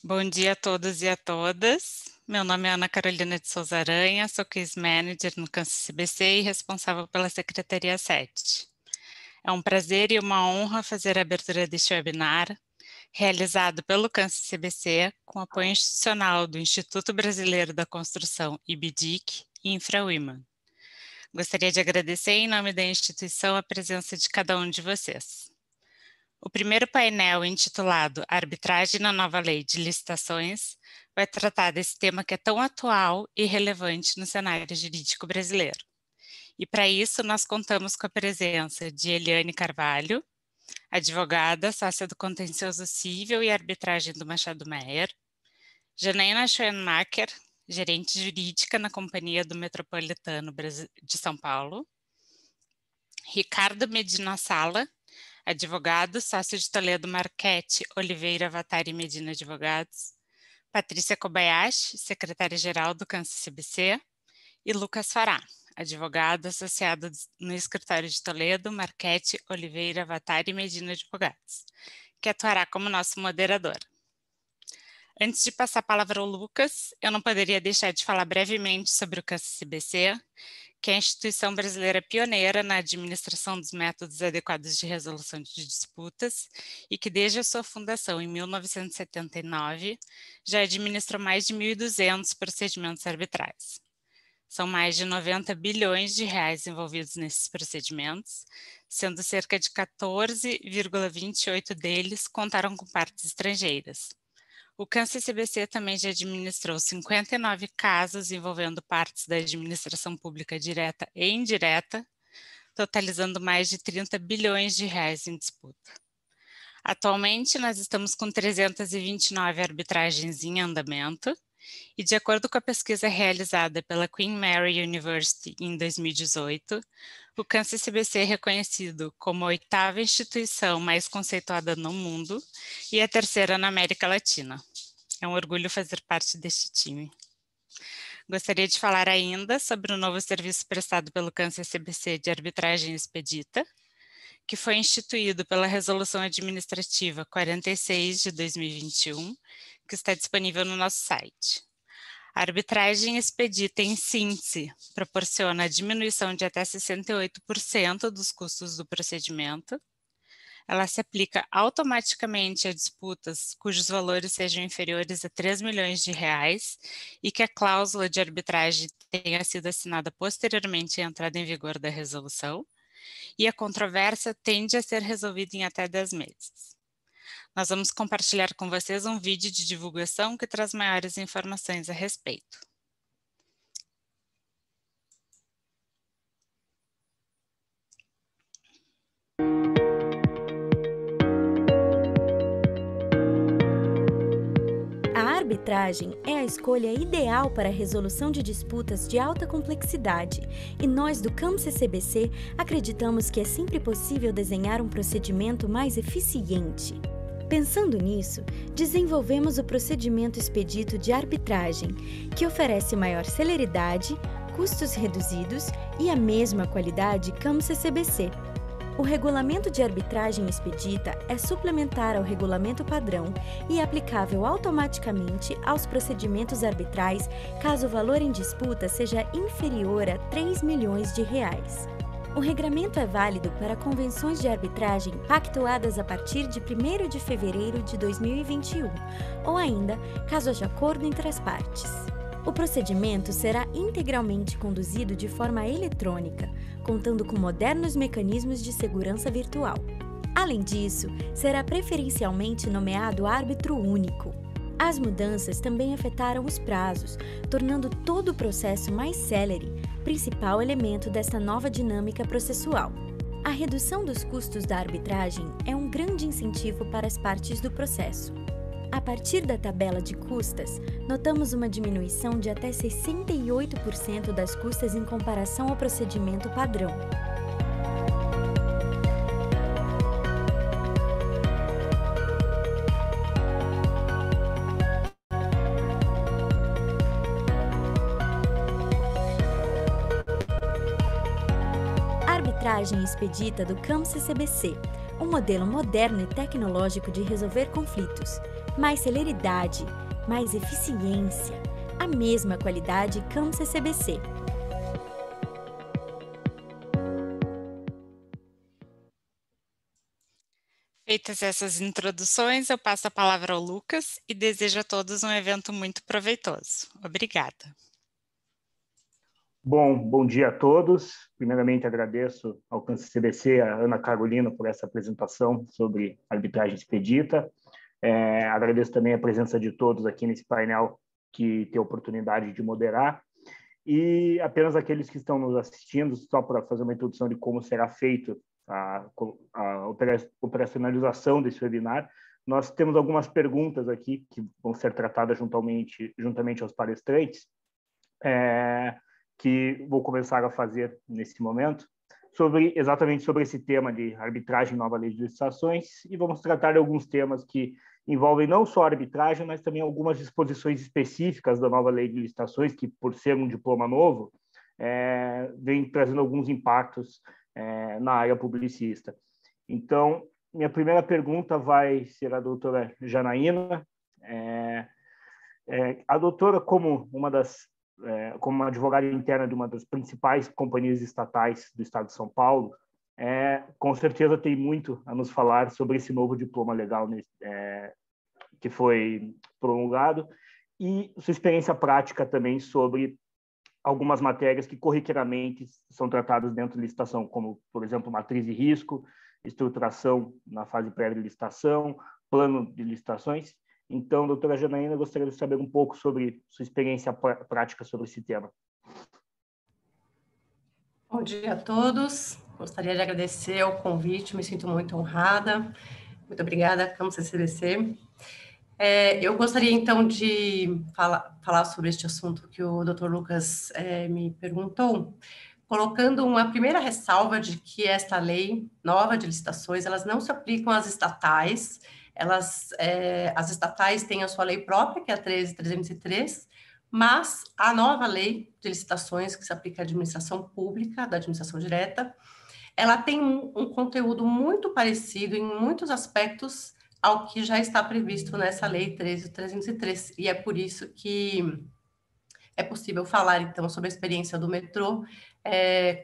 Bom dia a todos e a todas. Meu nome é Ana Carolina de Souza Aranha, sou Case Manager no Kansas CBC e responsável pela Secretaria 7. É um prazer e uma honra fazer a abertura deste webinar, realizado pelo Kansas CBC, com apoio institucional do Instituto Brasileiro da Construção IBDIC e InfraWomen. Gostaria de agradecer em nome da instituição a presença de cada um de vocês. O primeiro painel, intitulado Arbitragem na Nova Lei de Licitações, vai tratar desse tema que é tão atual e relevante no cenário jurídico brasileiro. E para isso, nós contamos com a presença de Eliane Carvalho, advogada, sócia do Contencioso Cível e Arbitragem do Machado Meyer, Janaína Schoenmaker, gerente jurídica na Companhia do Metropolitano de São Paulo, Ricardo Medina Sala, advogado, sócio de Toledo Marchetti, Oliveira, Vatari e Medina Advogados, Patrícia Kobayashi, secretária-geral do Kansas CBC, e Lucas Fará, advogado associado no escritório de Toledo, Marchetti, Oliveira, Vatari e Medina Advogados, que atuará como nosso moderador. Antes de passar a palavra ao Lucas, eu não poderia deixar de falar brevemente sobre o Kansas CBC, que é a instituição brasileira pioneira na administração dos métodos adequados de resolução de disputas e que desde a sua fundação em 1979 já administrou mais de 1.200 procedimentos arbitrais. São mais de 90 bilhões de reais envolvidos nesses procedimentos, sendo cerca de 14,28 deles contaram com partes estrangeiras. O Kansas CBC também já administrou 59 casos envolvendo partes da administração pública direta e indireta, totalizando mais de 30 bilhões de reais em disputa. Atualmente, nós estamos com 329 arbitragens em andamento, e de acordo com a pesquisa realizada pela Queen Mary University em 2018, o Kansas CBC é reconhecido como a 8ª instituição mais conceituada no mundo e a 3ª na América Latina. É um orgulho fazer parte deste time. Gostaria de falar ainda sobre o novo serviço prestado pelo Kansas CBC de arbitragem expedita, que foi instituído pela Resolução Administrativa 46 de 2021, que está disponível no nosso site. A arbitragem expedita, em síntese, proporciona a diminuição de até 68% dos custos do procedimento. Ela se aplica automaticamente a disputas cujos valores sejam inferiores a 3 milhões de reais e que a cláusula de arbitragem tenha sido assinada posteriormente à entrada em vigor da resolução, e a controvérsia tende a ser resolvida em até 10 meses. Nós vamos compartilhar com vocês um vídeo de divulgação que traz maiores informações a respeito. A arbitragem é a escolha ideal para a resolução de disputas de alta complexidade, e nós do Kansas CBC acreditamos que é sempre possível desenhar um procedimento mais eficiente. Pensando nisso, desenvolvemos o procedimento expedito de arbitragem, que oferece maior celeridade, custos reduzidos e a mesma qualidade Kansas CBC. O regulamento de arbitragem expedita é suplementar ao regulamento padrão e é aplicável automaticamente aos procedimentos arbitrais caso o valor em disputa seja inferior a 3 milhões de reais. O regramento é válido para convenções de arbitragem pactuadas a partir de 1º de fevereiro de 2021, ou ainda, caso haja acordo entre as partes. O procedimento será integralmente conduzido de forma eletrônica, contando com modernos mecanismos de segurança virtual. Além disso, será preferencialmente nomeado árbitro único. As mudanças também afetaram os prazos, tornando todo o processo mais célere, principal elemento desta nova dinâmica processual. A redução dos custos da arbitragem é um grande incentivo para as partes do processo. A partir da tabela de custas, notamos uma diminuição de até 68% das custas em comparação ao procedimento padrão. Arbitragem expedita do Kansas CBC, um modelo moderno e tecnológico de resolver conflitos, mais celeridade, mais eficiência, a mesma qualidade CAMS-CBC. Feitas essas introduções, eu passo a palavra ao Lucas e desejo a todos um evento muito proveitoso. Obrigada. Bom dia a todos. Primeiramente, agradeço ao CAMS-CBC, a Ana Carolina, por essa apresentação sobre arbitragem expedita. Agradeço também a presença de todos aqui nesse painel que tem a oportunidade de moderar. E apenas aqueles que estão nos assistindo, só para fazer uma introdução de como será feito a operacionalização desse webinar, nós temos algumas perguntas aqui que vão ser tratadas juntamente aos palestrantes, que vou começar a fazer nesse momento, exatamente sobre esse tema de arbitragem e nova lei de licitações, e vamos tratar de alguns temas que envolvem não só a arbitragem, mas também algumas disposições específicas da nova lei de licitações, que, por ser um diploma novo, vem trazendo alguns impactos na área publicista. Então, minha primeira pergunta vai ser à doutora Janaína. A doutora, como uma advogada interna de uma das principais companhias estatais do estado de São Paulo, com certeza tem muito a nos falar sobre esse novo diploma legal que foi promulgado e sua experiência prática também sobre algumas matérias que corriqueiramente são tratadas dentro de licitação, como, por exemplo, matriz de risco, estruturação na fase prévia de licitação, plano de licitações. Então, doutora Janaína, gostaria de saber um pouco sobre sua experiência prática sobre esse tema. Bom dia a todos. Gostaria de agradecer o convite, me sinto muito honrada. Muito obrigada, CAMS-CBC. Eu gostaria, então, de falar sobre este assunto que o Dr. Lucas me perguntou, colocando uma primeira ressalva de que esta lei nova de licitações, elas não se aplicam às estatais. As estatais têm a sua lei própria, que é a 13.303, mas a nova lei de licitações, que se aplica à administração pública, da administração direta, ela tem um conteúdo muito parecido em muitos aspectos ao que já está previsto nessa lei 13.303, e é por isso que é possível falar, então, sobre a experiência do metrô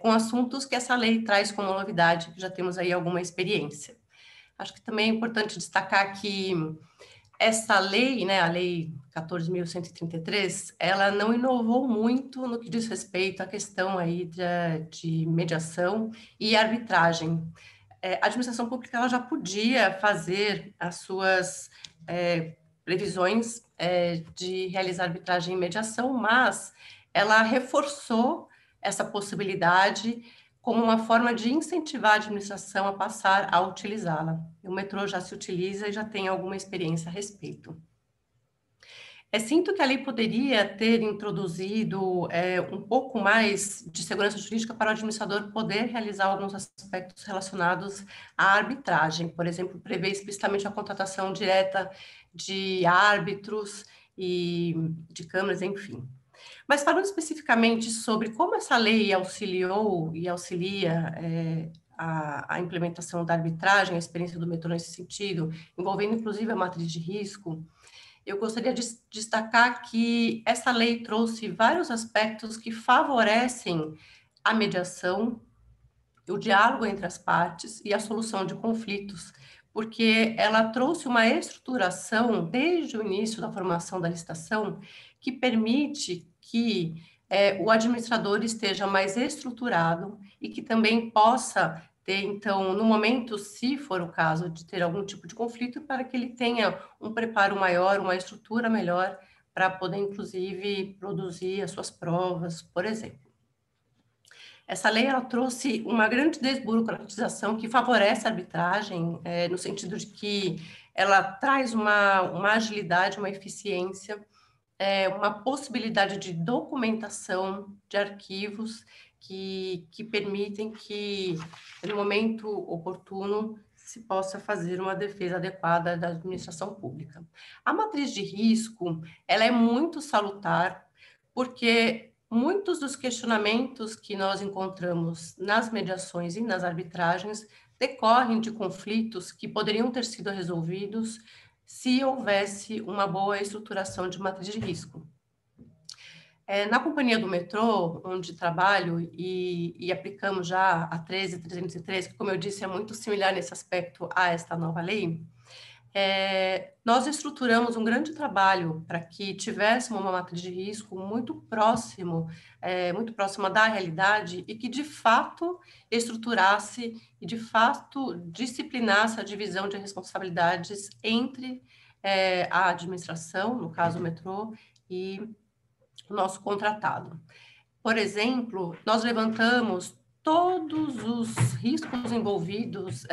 com assuntos que essa lei traz como novidade, que já temos aí alguma experiência. Acho que também é importante destacar que essa lei, né, a Lei 14.133, ela não inovou muito no que diz respeito à questão aí de mediação e arbitragem. A administração pública ela já podia fazer as suas previsões de realizar arbitragem e mediação, mas ela reforçou essa possibilidade como uma forma de incentivar a administração a passar a utilizá-la. O metrô já se utiliza e já tem alguma experiência a respeito. Sinto que a lei poderia ter introduzido um pouco mais de segurança jurídica para o administrador poder realizar alguns aspectos relacionados à arbitragem. Por exemplo, prever explicitamente a contratação direta de árbitros e de câmaras, enfim. Mas falando especificamente sobre como essa lei auxiliou e auxilia a implementação da arbitragem, a experiência do metrô nesse sentido, envolvendo inclusive a matriz de risco, eu gostaria de destacar que essa lei trouxe vários aspectos que favorecem a mediação, o diálogo entre as partes e a solução de conflitos, porque ela trouxe uma estruturação desde o início da formação da licitação que permite que o administrador esteja mais estruturado e que também possa ter, então, no momento, se for o caso de ter algum tipo de conflito, para que ele tenha um preparo maior, uma estrutura melhor, para poder, inclusive, produzir as suas provas, por exemplo. Essa lei ela trouxe uma grande desburocratização que favorece a arbitragem, no sentido de que ela traz uma agilidade, uma eficiência, uma possibilidade de documentação de arquivos que permitem que, no momento oportuno, se possa fazer uma defesa adequada da administração pública. A matriz de risco, ela é muito salutar, porque muitos dos questionamentos que nós encontramos nas mediações e nas arbitragens decorrem de conflitos que poderiam ter sido resolvidos se houvesse uma boa estruturação de matriz de risco. Na companhia do metrô, onde trabalho e aplicamos já a 13.303, que, como eu disse, é muito similar nesse aspecto a esta nova lei, nós estruturamos um grande trabalho para que tivéssemos uma matriz de risco muito próxima da realidade e que, de fato, estruturasse e, de fato, disciplinasse a divisão de responsabilidades entre a administração, no caso o metrô, e o nosso contratado. Por exemplo, nós levantamos todos os riscos envolvidos,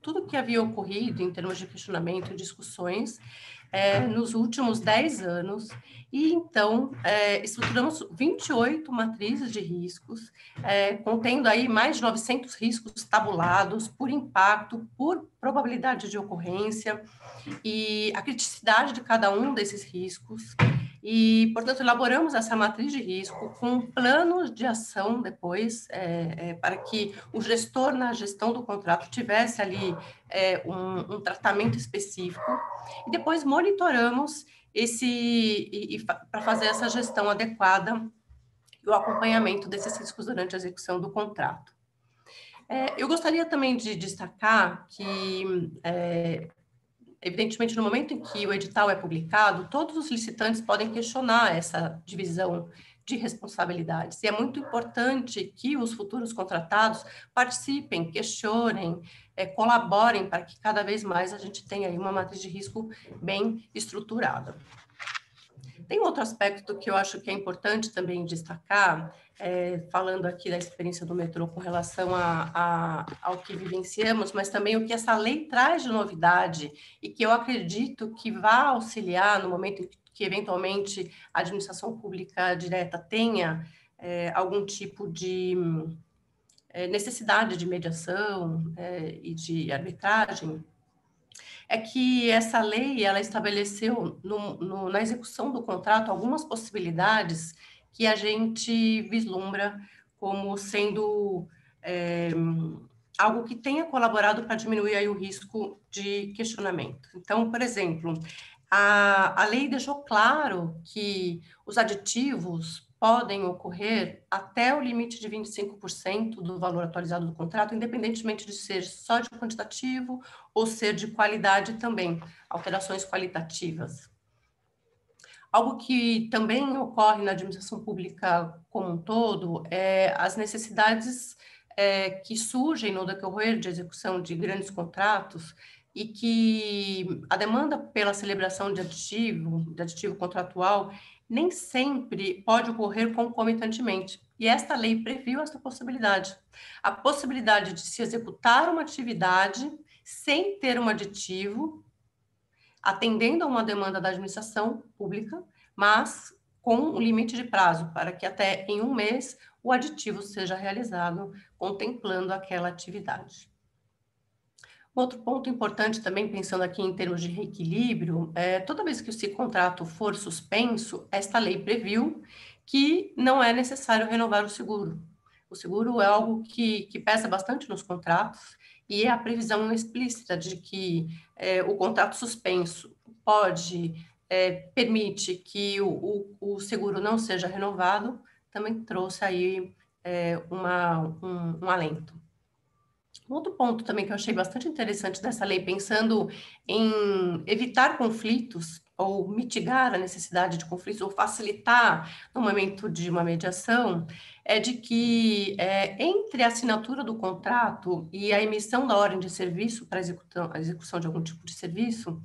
tudo que havia ocorrido em termos de questionamento e discussões nos últimos 10 anos, e então estruturamos 28 matrizes de riscos, contendo aí mais de 900 riscos tabulados por impacto, por probabilidade de ocorrência e a criticidade de cada um desses riscos. E, portanto, elaboramos essa matriz de risco com planos de ação depois, para que o gestor, na gestão do contrato, tivesse ali um tratamento específico, e depois monitoramos para fazer essa gestão adequada e o acompanhamento desses riscos durante a execução do contrato. Eu gostaria também de destacar que evidentemente, no momento em que o edital é publicado, todos os licitantes podem questionar essa divisão de responsabilidades. E é muito importante que os futuros contratados participem, questionem, colaborem para que cada vez mais a gente tenha aí uma matriz de risco bem estruturada. Tem outro aspecto que eu acho que é importante também destacar, falando aqui da experiência do metrô com relação ao que vivenciamos, mas também o que essa lei traz de novidade e que eu acredito que vai auxiliar no momento em que, eventualmente, a administração pública direta tenha algum tipo de necessidade de mediação e de arbitragem, é que essa lei ela estabeleceu na execução do contrato algumas possibilidades que a gente vislumbra como sendo algo que tenha colaborado para diminuir aí o risco de questionamento. Então, por exemplo, a lei deixou claro que os aditivos podem ocorrer até o limite de 25% do valor atualizado do contrato, independentemente de ser só de quantitativo ou ser de qualidade também, alterações qualitativas. Algo que também ocorre na administração pública como um todo é as necessidades que surgem no decorrer de execução de grandes contratos e que a demanda pela celebração de aditivo contratual, nem sempre pode ocorrer concomitantemente. E esta lei previu essa possibilidade. A possibilidade de se executar uma atividade sem ter um aditivo, atendendo a uma demanda da administração pública, mas com um limite de prazo, para que até em um mês o aditivo seja realizado, contemplando aquela atividade. Outro ponto importante também, pensando aqui em termos de reequilíbrio, toda vez que esse contrato for suspenso, esta lei previu que não é necessário renovar o seguro. O seguro é algo que pesa bastante nos contratos e é a previsão explícita de que o contrato suspenso permite que o seguro não seja renovado, também trouxe aí um alento. Outro ponto também que eu achei bastante interessante dessa lei, pensando em evitar conflitos ou mitigar a necessidade de conflitos ou facilitar no momento de uma mediação, é de que entre a assinatura do contrato e a emissão da ordem de serviço para a execução de algum tipo de serviço,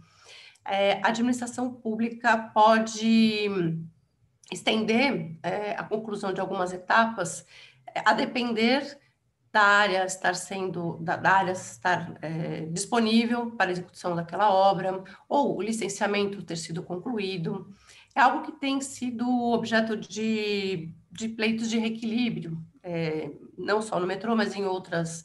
a administração pública pode estender a conclusão de algumas etapas a depender da área estar disponível para a execução daquela obra, ou o licenciamento ter sido concluído. É algo que tem sido objeto de pleitos de reequilíbrio, não só no metrô, mas em outras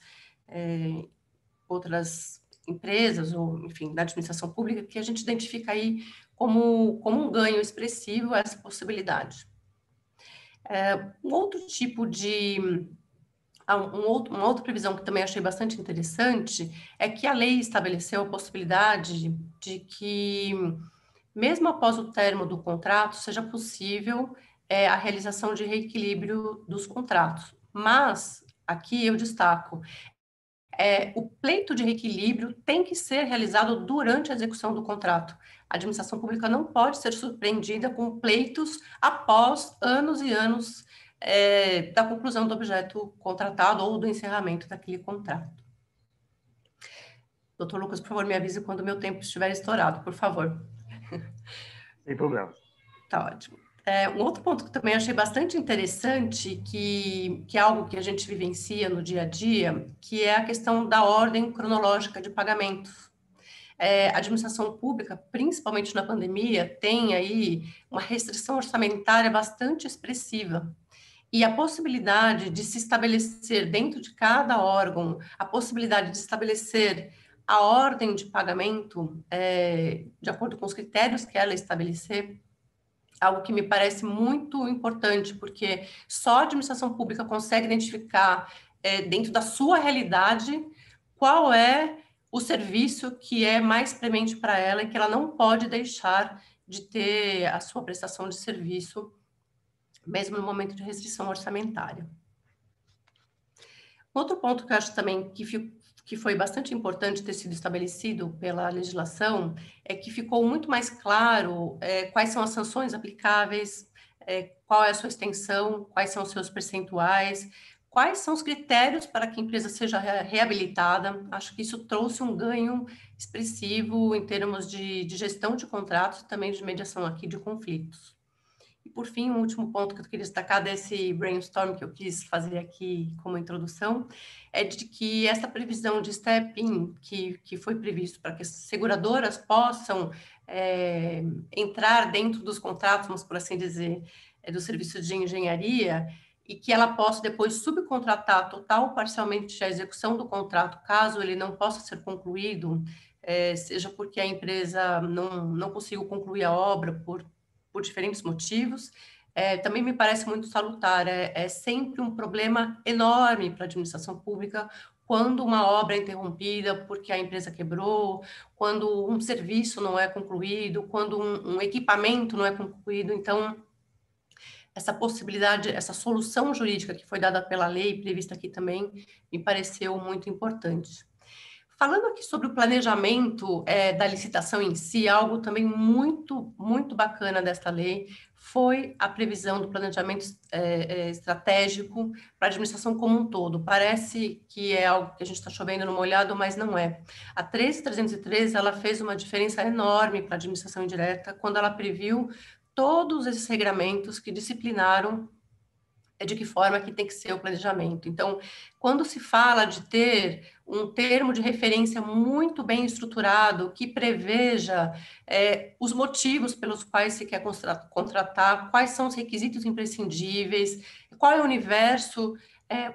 empresas, ou, enfim, da administração pública, que a gente identifica aí como um ganho expressivo essa possibilidade. Um outro tipo de Uma outra previsão que também achei bastante interessante é que a lei estabeleceu a possibilidade de que, mesmo após o término do contrato, seja possível a realização de reequilíbrio dos contratos. Mas, aqui eu destaco, o pleito de reequilíbrio tem que ser realizado durante a execução do contrato. A administração pública não pode ser surpreendida com pleitos após anos e anos da conclusão do objeto contratado ou do encerramento daquele contrato. Doutor Lucas, por favor, me avise quando o meu tempo estiver estourado, por favor. Sem problema. Tá ótimo. Um outro ponto que também achei bastante interessante, que é algo que a gente vivencia no dia a dia, que é a questão da ordem cronológica de pagamentos. A administração pública, principalmente na pandemia, tem aí uma restrição orçamentária bastante expressiva. E a possibilidade de se estabelecer dentro de cada órgão, a possibilidade de estabelecer a ordem de pagamento de acordo com os critérios que ela estabelecer, algo que me parece muito importante, porque só a administração pública consegue identificar, dentro da sua realidade, qual é o serviço que é mais premente para ela e que ela não pode deixar de ter a sua prestação de serviço, mesmo no momento de restrição orçamentária. Outro ponto que eu acho também que foi bastante importante ter sido estabelecido pela legislação é que ficou muito mais claro quais são as sanções aplicáveis, qual é a sua extensão, quais são os seus percentuais, quais são os critérios para que a empresa seja reabilitada. Acho que isso trouxe um ganho expressivo em termos de gestão de contratos e também de mediação aqui de conflitos. E, por fim, um último ponto que eu queria destacar desse brainstorm que eu quis fazer aqui como introdução é de que essa previsão de step-in que foi previsto para que as seguradoras possam entrar dentro dos contratos, vamos por assim dizer, do serviço de engenharia, e que ela possa depois subcontratar total ou parcialmente a execução do contrato, caso ele não possa ser concluído, seja porque a empresa não conseguiu concluir a obra por diferentes motivos, também me parece muito salutar. É sempre um problema enorme para a administração pública quando uma obra é interrompida porque a empresa quebrou, quando um serviço não é concluído, quando um equipamento não é concluído. Então, essa possibilidade, essa solução jurídica que foi dada pela lei, prevista aqui também, me pareceu muito importante. Falando aqui sobre o planejamento da licitação em si, algo também muito, muito bacana desta lei foi a previsão do planejamento estratégico para a administração como um todo. Parece que é algo que a gente está chovendo no molhado, mas não é. A 13313, ela fez uma diferença enorme para a administração indireta quando ela previu todos esses regramentos que disciplinaram de que forma que tem que ser o planejamento. Então, quando se fala de ter um termo de referência muito bem estruturado, que preveja os motivos pelos quais se quer contratar, quais são os requisitos imprescindíveis, qual é o universo,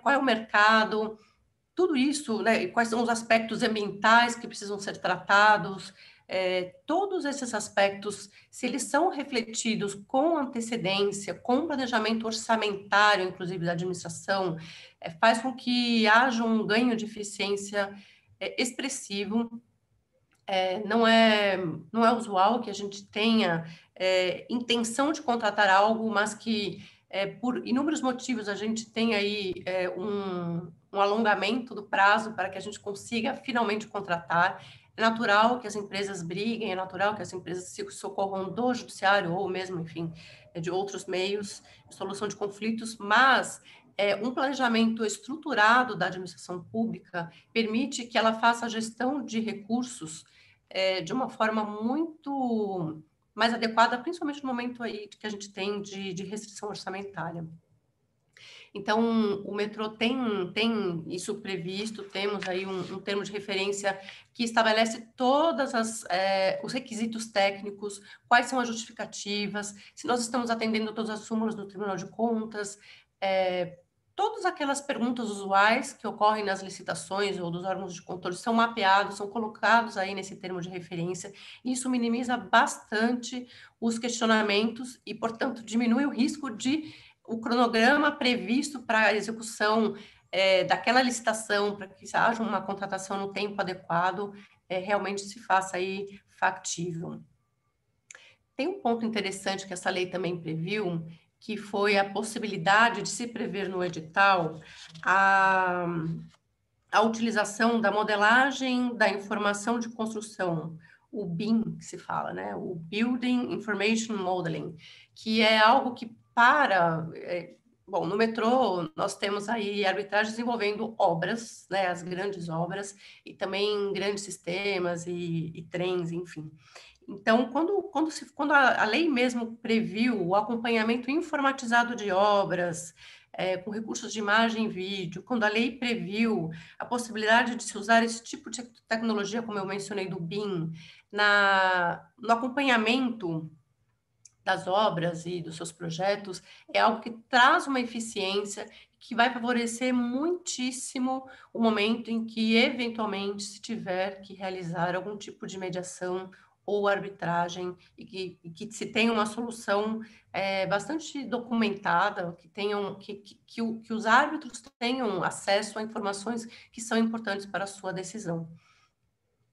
qual é o mercado, tudo isso, né, quais são os aspectos ambientais que precisam ser tratados, todos esses aspectos, se eles são refletidos com antecedência, com planejamento orçamentário, inclusive da administração, faz com que haja um ganho de eficiência expressivo. Não é usual que a gente tenha intenção de contratar algo, mas que, por inúmeros motivos, a gente tem aí um alongamento do prazo para que a gente consiga finalmente contratar. É natural que as empresas briguem, é natural que as empresas se socorram do judiciário ou mesmo, enfim, de outros meios de solução de conflitos, mas um planejamento estruturado da administração pública permite que ela faça a gestão de recursos de uma forma muito mais adequada, principalmente no momento aí que a gente tem de restrição orçamentária. Então, o metrô tem isso previsto, temos aí um termo de referência que estabelece todos os requisitos técnicos, quais são as justificativas, se nós estamos atendendo todas as súmulas do Tribunal de Contas, todas aquelas perguntas usuais que ocorrem nas licitações ou dos órgãos de controle são mapeados, são colocados aí nesse termo de referência, e isso minimiza bastante os questionamentos e, portanto, diminui o risco de o cronograma previsto para a execução daquela licitação para que haja uma contratação no tempo adequado, realmente se faça aí factível. Tem um ponto interessante que essa lei também previu, que foi a possibilidade de se prever no edital a utilização da modelagem da informação de construção, o BIM, que se fala, né? O Building Information Modeling, que é algo que bom, no metrô nós temos aí arbitragens envolvendo obras, né? As grandes obras, e também grandes sistemas e trens, enfim. Então, quando a lei mesmo previu o acompanhamento informatizado de obras, com recursos de imagem e vídeo, quando a lei previu a possibilidade de se usar esse tipo de tecnologia, como eu mencionei, do BIM, no acompanhamento das obras e dos seus projetos, é algo que traz uma eficiência que vai favorecer muitíssimo o momento em que, eventualmente, se tiver que realizar algum tipo de mediação ou arbitragem, e que se tenha uma solução bastante documentada, que os árbitros tenham acesso a informações que são importantes para a sua decisão.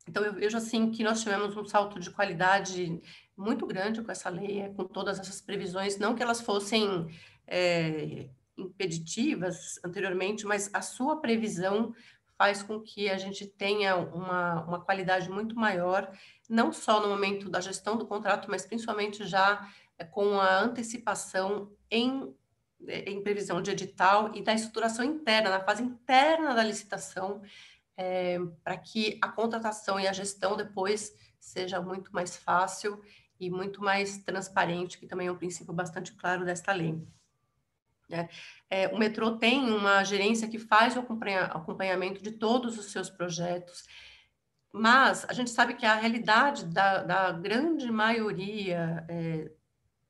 Então, eu vejo assim que nós tivemos um salto de qualidade muito grande com essa lei, com todas essas previsões, não que elas fossem impeditivas anteriormente, mas a sua previsão faz com que a gente tenha uma qualidade muito maior, não só no momento da gestão do contrato, mas principalmente já com a antecipação em previsão de edital e da estruturação interna, na fase interna da licitação, para que a contratação e a gestão depois seja muito mais fácil e muito mais transparente, que também é um princípio bastante claro desta lei. O metrô tem uma gerência que faz o acompanhamento de todos os seus projetos, mas a gente sabe que a realidade da grande maioria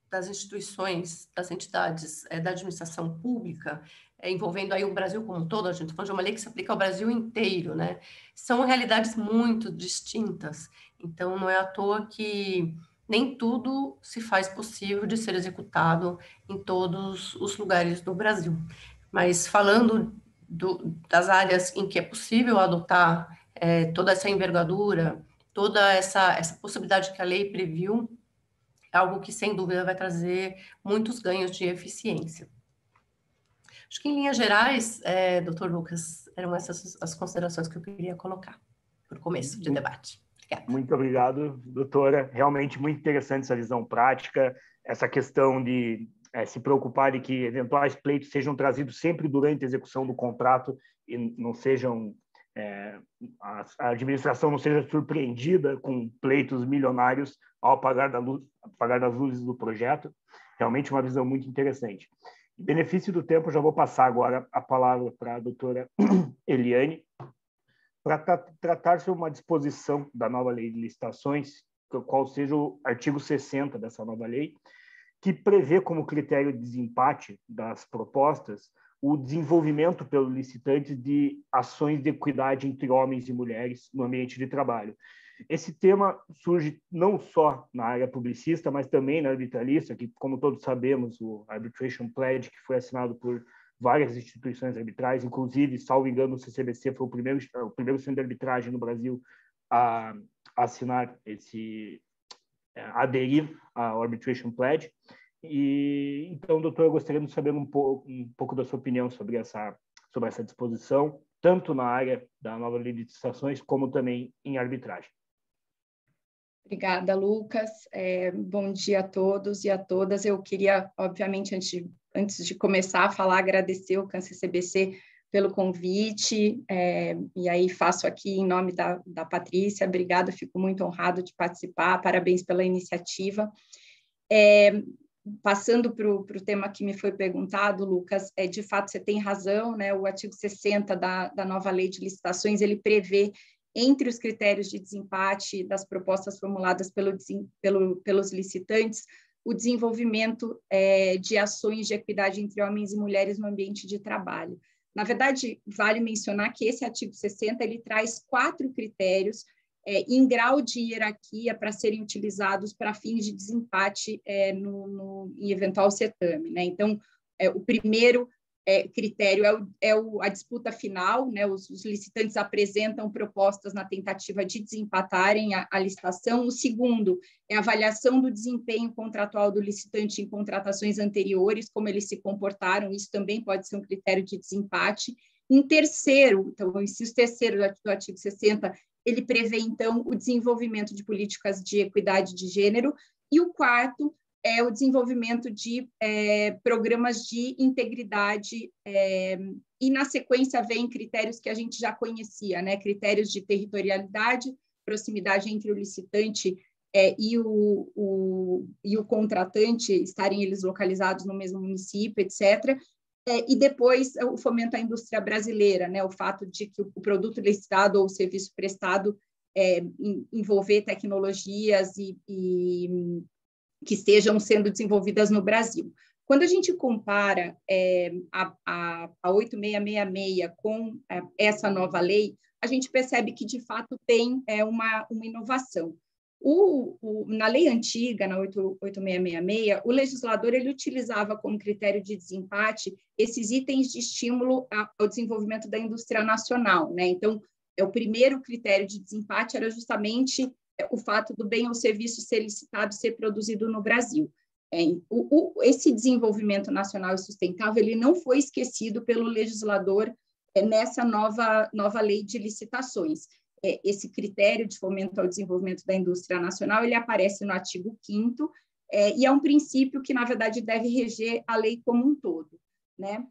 das instituições, das entidades da administração pública, envolvendo aí o Brasil como um todo, a gente está falando de uma lei que se aplica ao Brasil inteiro, né? São realidades muito distintas. Então, não é à toa que nem tudo se faz possível de ser executado em todos os lugares do Brasil. Mas falando das áreas em que é possível adotar toda essa envergadura, toda essa possibilidade que a lei previu, é algo que, sem dúvida, vai trazer muitos ganhos de eficiência. Acho que, em linhas gerais, doutor Lucas, eram essas as considerações que eu queria colocar por começo de debate. Obrigada. Muito obrigado, doutora. Realmente muito interessante essa visão prática, essa questão de se preocupar de que eventuais pleitos sejam trazidos sempre durante a execução do contrato e não sejam... a administração não seja surpreendida com pleitos milionários ao apagar das luzes do projeto. Realmente uma visão muito interessante. Em benefício do tempo, já vou passar agora a palavra para a doutora Eliane, para tratar sobre uma disposição da nova lei de licitações, qual seja o artigo 60 dessa nova lei, que prevê como critério de desempate das propostas o desenvolvimento pelo licitante de ações de equidade entre homens e mulheres no ambiente de trabalho. Esse tema surge não só na área publicista, mas também na arbitralista, que, como todos sabemos, o Arbitration Pledge, que foi assinado por várias instituições arbitrais, inclusive, salvo engano, o CCBC foi o primeiro centro de arbitragem no Brasil a assinar aderir ao Arbitration Pledge. E então, doutor, eu gostaria de saber um pouco da sua opinião sobre essa disposição, tanto na área da nova lei de licitações, como também em arbitragem. Obrigada, Lucas. Bom dia a todos e a todas. Eu queria, obviamente, antes de começar a falar, agradecer o CAN-CCBC pelo convite, e aí faço aqui em nome da Patrícia. Obrigada, fico muito honrado de participar, parabéns pela iniciativa. Passando para o tema que me foi perguntado, Lucas, de fato você tem razão, né? O artigo 60 da nova lei de licitações, ele prevê, entre os critérios de desempate das propostas formuladas pelos licitantes, o desenvolvimento de ações de equidade entre homens e mulheres no ambiente de trabalho. Na verdade, vale mencionar que esse artigo 60 ele traz 4 critérios em grau de hierarquia para serem utilizados para fins de desempate em eventual certame, né? Então, o primeiro critério a disputa final, né? Os licitantes apresentam propostas na tentativa de desempatarem a licitação. O segundo é a avaliação do desempenho contratual do licitante em contratações anteriores, como eles se comportaram, isso também pode ser um critério de desempate. Em terceiro, então, o inciso terceiro do artigo 60, ele prevê, então, o desenvolvimento de políticas de equidade de gênero, e o quarto é o desenvolvimento de programas de integridade, e na sequência vem critérios que a gente já conhecia, né? Critérios de territorialidade, proximidade entre o licitante e o contratante, estarem eles localizados no mesmo município, etc., e depois o fomento à indústria brasileira, né? O fato de que o produto licitado ou o serviço prestado envolver tecnologias e que estejam sendo desenvolvidas no Brasil. Quando a gente compara a 8666 com essa nova lei, a gente percebe que, de fato, tem uma inovação. Na lei antiga, na 8666, o legislador ele utilizava como critério de desempate esses itens de estímulo ao desenvolvimento da indústria nacional, né? Então, o primeiro critério de desempate era justamente o fato do bem ou serviço ser licitado, ser produzido no Brasil. Esse desenvolvimento nacional e sustentável ele não foi esquecido pelo legislador nessa nova lei de licitações. Esse critério de fomento ao desenvolvimento da indústria nacional, ele aparece no artigo 5º, e é um princípio que, na verdade, deve reger a lei como um todo, né?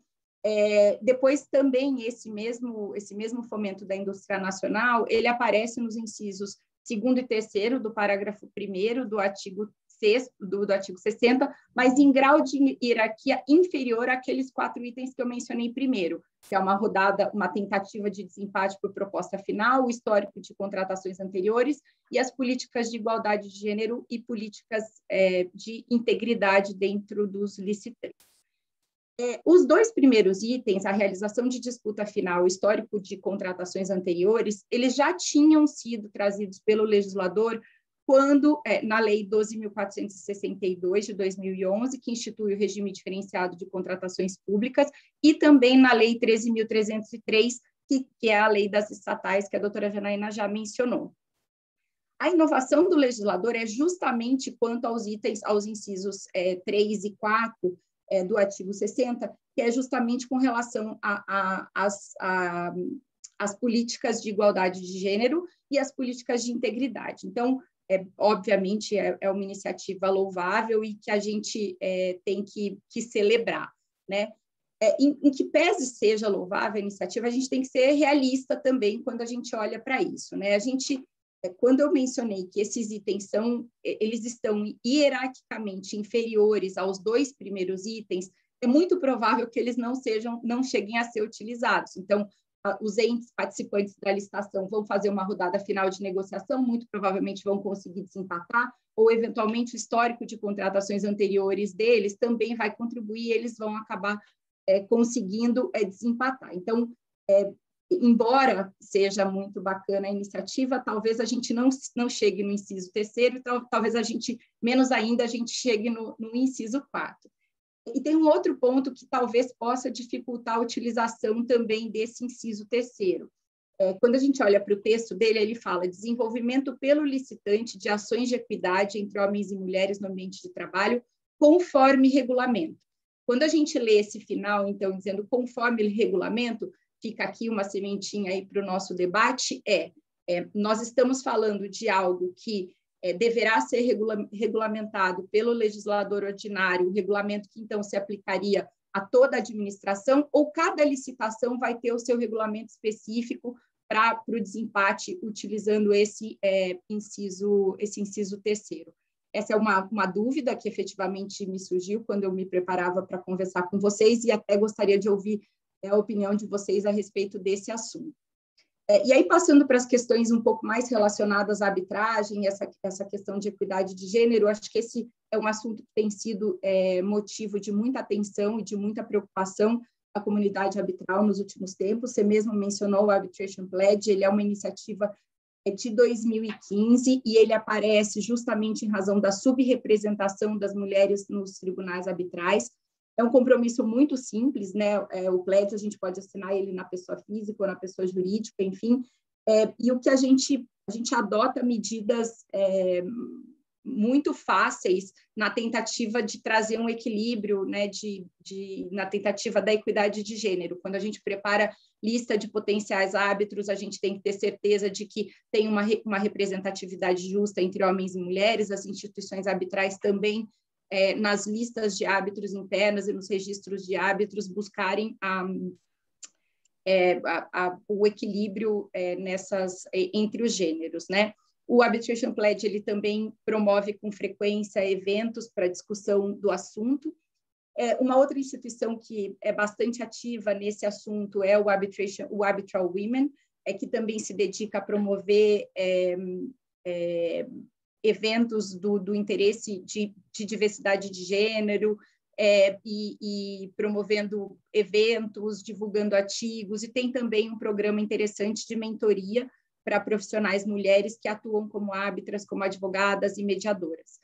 Depois, também, esse mesmo fomento da indústria nacional, ele aparece nos incisos 2º e 3º do parágrafo 1º do artigo 6º, do artigo 60, mas em grau de hierarquia inferior àqueles 4 itens que eu mencionei primeiro, que é uma tentativa de desempate por proposta final, o histórico de contratações anteriores e as políticas de igualdade de gênero e políticas de integridade dentro dos licitantes. Os 2 primeiros itens, a realização de disputa final, o histórico de contratações anteriores, eles já tinham sido trazidos pelo legislador quando, na Lei 12.462, de 2011, que institui o regime diferenciado de contratações públicas, e também na Lei 13.303, que é a lei das estatais, que a doutora Janaína já mencionou. A inovação do legislador é justamente quanto aos incisos 3 e 4, do artigo 60, que é justamente com relação às políticas de igualdade de gênero e às políticas de integridade. Então, obviamente, é uma iniciativa louvável e que a gente tem que celebrar, né? Em que pese seja louvável a iniciativa, a gente tem que ser realista também quando a gente olha para isso, né? Quando eu mencionei que esses itens eles estão hierarquicamente inferiores aos 2 primeiros itens, é muito provável que eles não cheguem a ser utilizados. Então, os entes participantes da licitação vão fazer uma rodada final de negociação, muito provavelmente vão conseguir desempatar, ou, eventualmente, o histórico de contratações anteriores deles também vai contribuir, eles vão acabar conseguindo desempatar. Então, embora seja muito bacana a iniciativa, talvez a gente não chegue no inciso 3º, talvez menos ainda, a gente chegue no inciso 4º. E tem um outro ponto que talvez possa dificultar a utilização também desse inciso 3º. Quando a gente olha para o texto dele, ele fala desenvolvimento pelo licitante de ações de equidade entre homens e mulheres no ambiente de trabalho, conforme regulamento. Quando a gente lê esse final, então, dizendo conforme regulamento, fica aqui uma sementinha aí para o nosso debate, nós estamos falando de algo que deverá ser regulamentado pelo legislador ordinário, regulamento que, então, se aplicaria a toda a administração, ou cada licitação vai ter o seu regulamento específico para o desempate, utilizando esse inciso 3º. Essa é uma dúvida que efetivamente me surgiu quando eu me preparava para conversar com vocês, e até gostaria de ouvir a opinião de vocês a respeito desse assunto. E aí, passando para as questões um pouco mais relacionadas à arbitragem, essa questão de equidade de gênero, acho que esse é um assunto que tem sido motivo de muita atenção e de muita preocupação da comunidade arbitral nos últimos tempos. Você mesmo mencionou o Arbitration Pledge, ele é uma iniciativa de 2015 e ele aparece justamente em razão da subrepresentação das mulheres nos tribunais arbitrais. É um compromisso muito simples, né? O pledge a gente pode assinar ele na pessoa física ou na pessoa jurídica, enfim. E o que a gente adota medidas muito fáceis na tentativa de trazer um equilíbrio, né, na tentativa da equidade de gênero. Quando a gente prepara lista de potenciais árbitros, a gente tem que ter certeza de que tem uma representatividade justa entre homens e mulheres. As instituições arbitrais também, nas listas de árbitros internas e nos registros de árbitros, buscarem o equilíbrio entre os gêneros, né? O Arbitration Pledge ele também promove com frequência eventos para discussão do assunto. Uma outra instituição que é bastante ativa nesse assunto é o Arbitral Women, que também se dedica a promover eventos do interesse de diversidade de gênero, e promovendo eventos, divulgando artigos, e tem também um programa interessante de mentoria para profissionais mulheres que atuam como árbitras, como advogadas e mediadoras.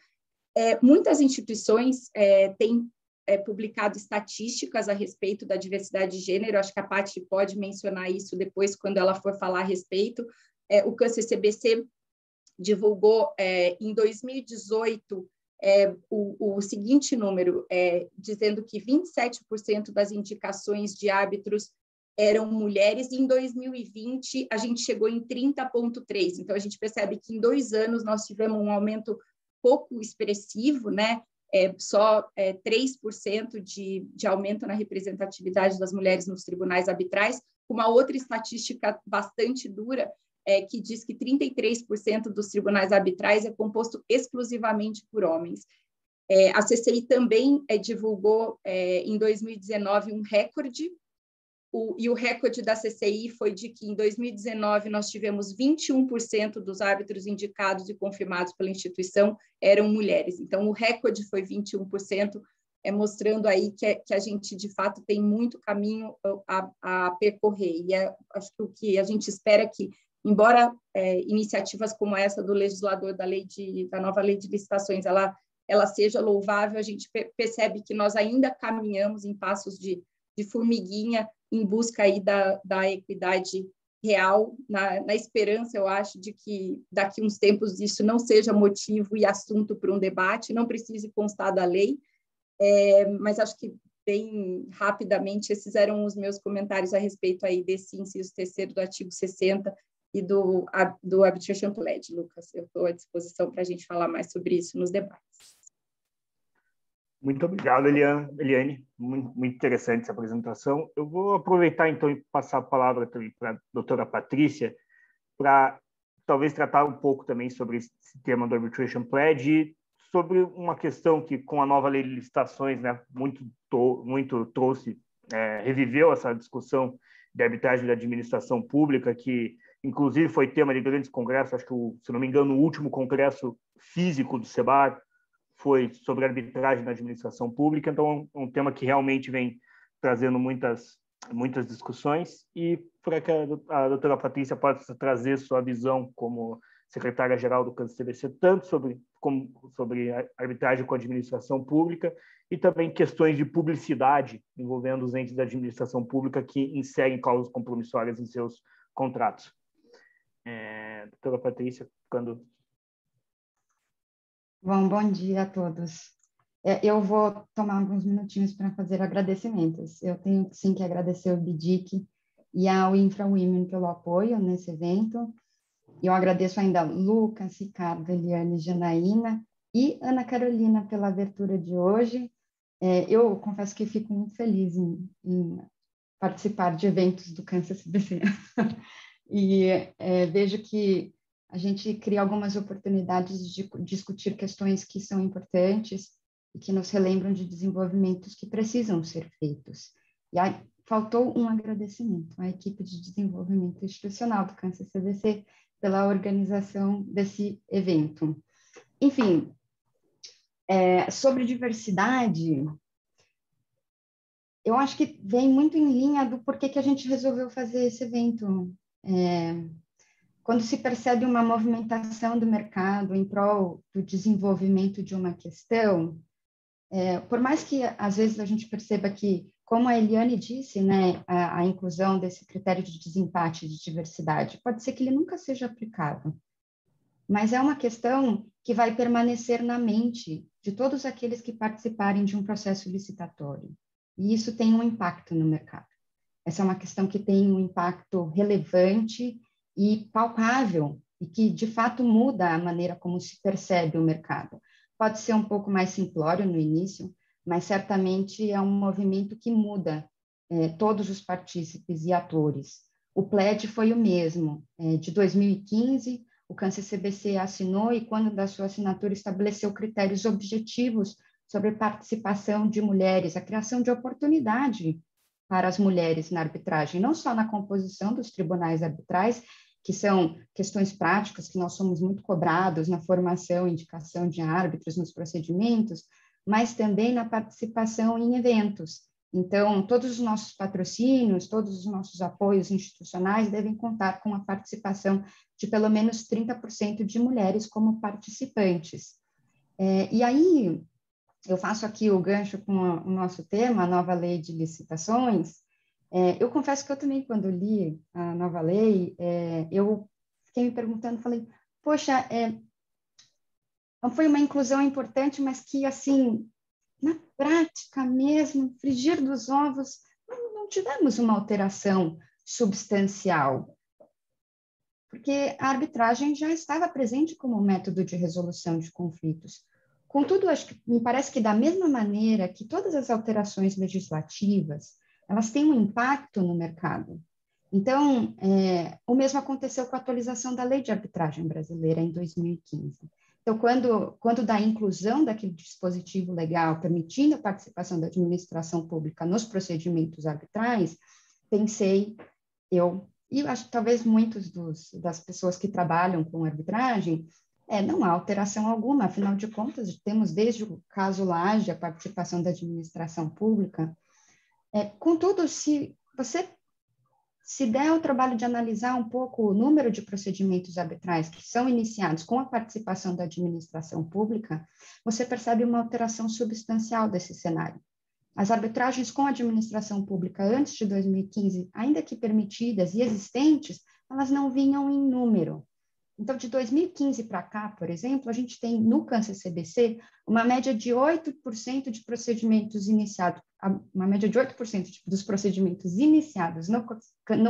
Muitas instituições têm publicado estatísticas a respeito da diversidade de gênero, acho que a Paty pode mencionar isso depois, quando ela for falar a respeito. O CANCER-CBC divulgou, em 2018, o seguinte número, dizendo que 27% das indicações de árbitros eram mulheres, e em 2020 a gente chegou em 30,3%. Então, a gente percebe que em 2 anos nós tivemos um aumento pouco expressivo, né? Só 3% de aumento na representatividade das mulheres nos tribunais arbitrais. Uma outra estatística bastante dura, que diz que 33% dos tribunais arbitrais é composto exclusivamente por homens. A CCI também divulgou, em 2019, um recorde, e o recorde da CCI foi de que, em 2019, nós tivemos 21% dos árbitros indicados e confirmados pela instituição eram mulheres. Então, o recorde foi 21%, mostrando aí que a gente, de fato, tem muito caminho a percorrer. E acho que o que a gente espera é que, embora iniciativas como essa do legislador da nova lei de licitações, ela seja louvável, a gente percebe que nós ainda caminhamos em passos de formiguinha em busca aí da equidade real, na esperança, eu acho, de que daqui a uns tempos isso não seja motivo e assunto para um debate, não precise constar da lei, mas acho que, bem rapidamente, esses eram os meus comentários a respeito aí desse inciso 3º do artigo 60 e do Arbitration Pledge. Lucas, eu estou à disposição para a gente falar mais sobre isso nos debates. Muito obrigado, Eliane. Muito interessante essa apresentação. Eu vou aproveitar, então, e passar a palavra para a doutora Patrícia, para talvez tratar um pouco também sobre esse tema do Arbitration Pledge e sobre uma questão que, com a nova lei de licitações, né, muito trouxe, reviveu essa discussão de arbitragem da administração pública, que, inclusive, foi tema de grandes congressos. Acho que, se não me engano, o último congresso físico do SEBAR foi sobre arbitragem na administração pública, então é um tema que realmente vem trazendo muitas discussões, e para que a doutora Patrícia possa trazer sua visão como secretária-geral do CANCER-CBC, tanto sobre arbitragem com a administração pública e também questões de publicidade envolvendo os entes da administração pública que inserem cláusulas compromissórias em seus contratos. Doutora Patrícia, quando... Bom dia a todos. Eu vou tomar alguns minutinhos para fazer agradecimentos. Eu tenho, sim, que agradecer ao BDIC e ao Infra Women pelo apoio nesse evento. Eu agradeço ainda Lucas, Ricardo, Eliane, Janaína e Ana Carolina pela abertura de hoje. Eu confesso que fico muito feliz em participar de eventos do CANCER-CBC. E vejo que a gente cria algumas oportunidades de discutir questões que são importantes e que nos relembram de desenvolvimentos que precisam ser feitos. E aí, faltou um agradecimento à equipe de desenvolvimento institucional do CANCER-CBC pela organização desse evento. Enfim, sobre diversidade, eu acho que vem muito em linha do porquê que a gente resolveu fazer esse evento. Quando se percebe uma movimentação do mercado em prol do desenvolvimento de uma questão, por mais que às vezes a gente perceba que, como a Eliane disse, né, a inclusão desse critério de desempate de diversidade, pode ser que ele nunca seja aplicado, mas é uma questão que vai permanecer na mente de todos aqueles que participarem de um processo licitatório. E isso tem um impacto no mercado. Essa é uma questão que tem um impacto relevante e palpável, e que, de fato, muda a maneira como se percebe o mercado. Pode ser um pouco mais simplório no início, mas certamente é um movimento que muda todos os partícipes e atores. O PLED foi o mesmo. De 2015, o CAN-CCBC assinou e, quando da sua assinatura, estabeleceu critérios objetivos sobre participação de mulheres, a criação de oportunidade para as mulheres na arbitragem, não só na composição dos tribunais arbitrais, que são questões práticas que nós somos muito cobrados na formação e indicação de árbitros nos procedimentos, mas também na participação em eventos. Então, todos os nossos patrocínios, todos os nossos apoios institucionais devem contar com a participação de pelo menos 30% de mulheres como participantes. E aí, eu faço aqui o gancho com o nosso tema, a nova lei de licitações. Eu confesso que eu também, quando li a nova lei, eu fiquei me perguntando, falei, poxa, não foi uma inclusão importante, mas que, assim, na prática mesmo, frigir dos ovos, não tivemos uma alteração substancial, porque a arbitragem já estava presente como método de resolução de conflitos. Contudo, acho que me parece que da mesma maneira que todas as alterações legislativas, elas têm um impacto no mercado. Então, o mesmo aconteceu com a atualização da Lei de Arbitragem Brasileira em 2015. Então, quando da inclusão daquele dispositivo legal permitindo a participação da administração pública nos procedimentos arbitrais, pensei, e acho que talvez muitos das pessoas que trabalham com arbitragem, não há alteração alguma, afinal de contas, temos desde o caso Laje a participação da administração pública. Contudo, se você se der o trabalho de analisar um pouco o número de procedimentos arbitrais que são iniciados com a participação da administração pública, você percebe uma alteração substancial desse cenário. As arbitragens com a administração pública antes de 2015, ainda que permitidas e existentes, elas não vinham em número. Então, de 2015 para cá, por exemplo, a gente tem no CAN-CCBC uma média de 8% de procedimentos iniciados, uma média de 8% dos procedimentos iniciados no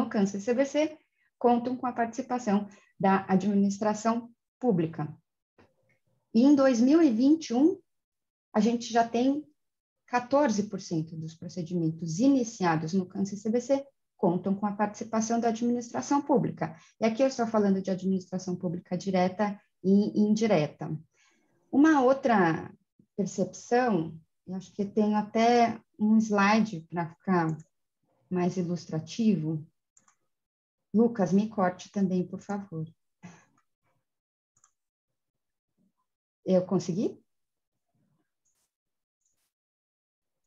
CAN-CCBC contam com a participação da administração pública. E em 2021, a gente já tem 14% dos procedimentos iniciados no CAN-CCBC contam com a participação da administração pública. E aqui eu estou falando de administração pública direta e indireta. Uma outra percepção, eu acho que tenho até um slide para ficar mais ilustrativo. Lucas, me corte também, por favor. Eu consegui?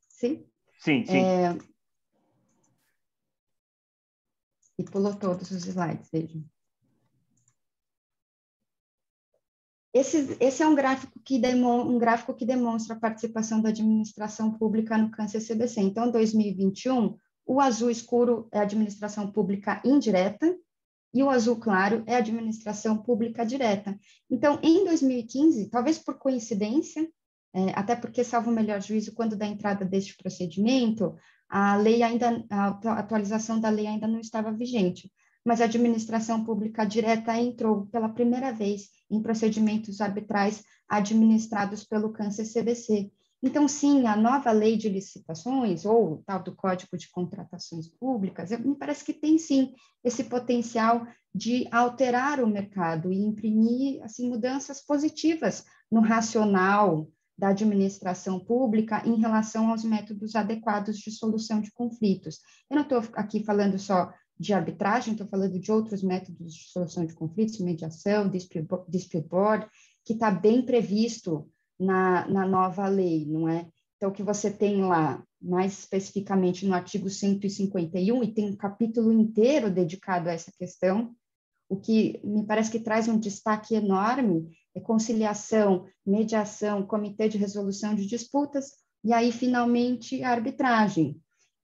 Sim? Sim, sim. E pulou todos os slides, vejam. Esse é um gráfico que demonstra a participação da administração pública no CAN-CCBC. Então, em 2021, o azul escuro é a administração pública indireta e o azul claro é a administração pública direta. Então, em 2015, talvez por coincidência, até porque, salvo o melhor juízo, quando da entrada deste procedimento, a atualização da lei ainda não estava vigente, mas a administração pública direta entrou pela primeira vez em procedimentos arbitrais administrados pelo CAN-CCBC. Então, sim, a nova lei de licitações, ou o tal do Código de Contratações Públicas, me parece que tem, sim, esse potencial de alterar o mercado e imprimir, assim, mudanças positivas no racional da administração pública em relação aos métodos adequados de solução de conflitos. Eu não estou aqui falando só de arbitragem, estou falando de outros métodos de solução de conflitos, mediação, dispute board, que está bem previsto na nova lei, não é? Então, o que você tem lá, mais especificamente no artigo 151, e tem um capítulo inteiro dedicado a essa questão, o que me parece que traz um destaque enorme é conciliação, mediação, comitê de resolução de disputas, e aí, finalmente, a arbitragem.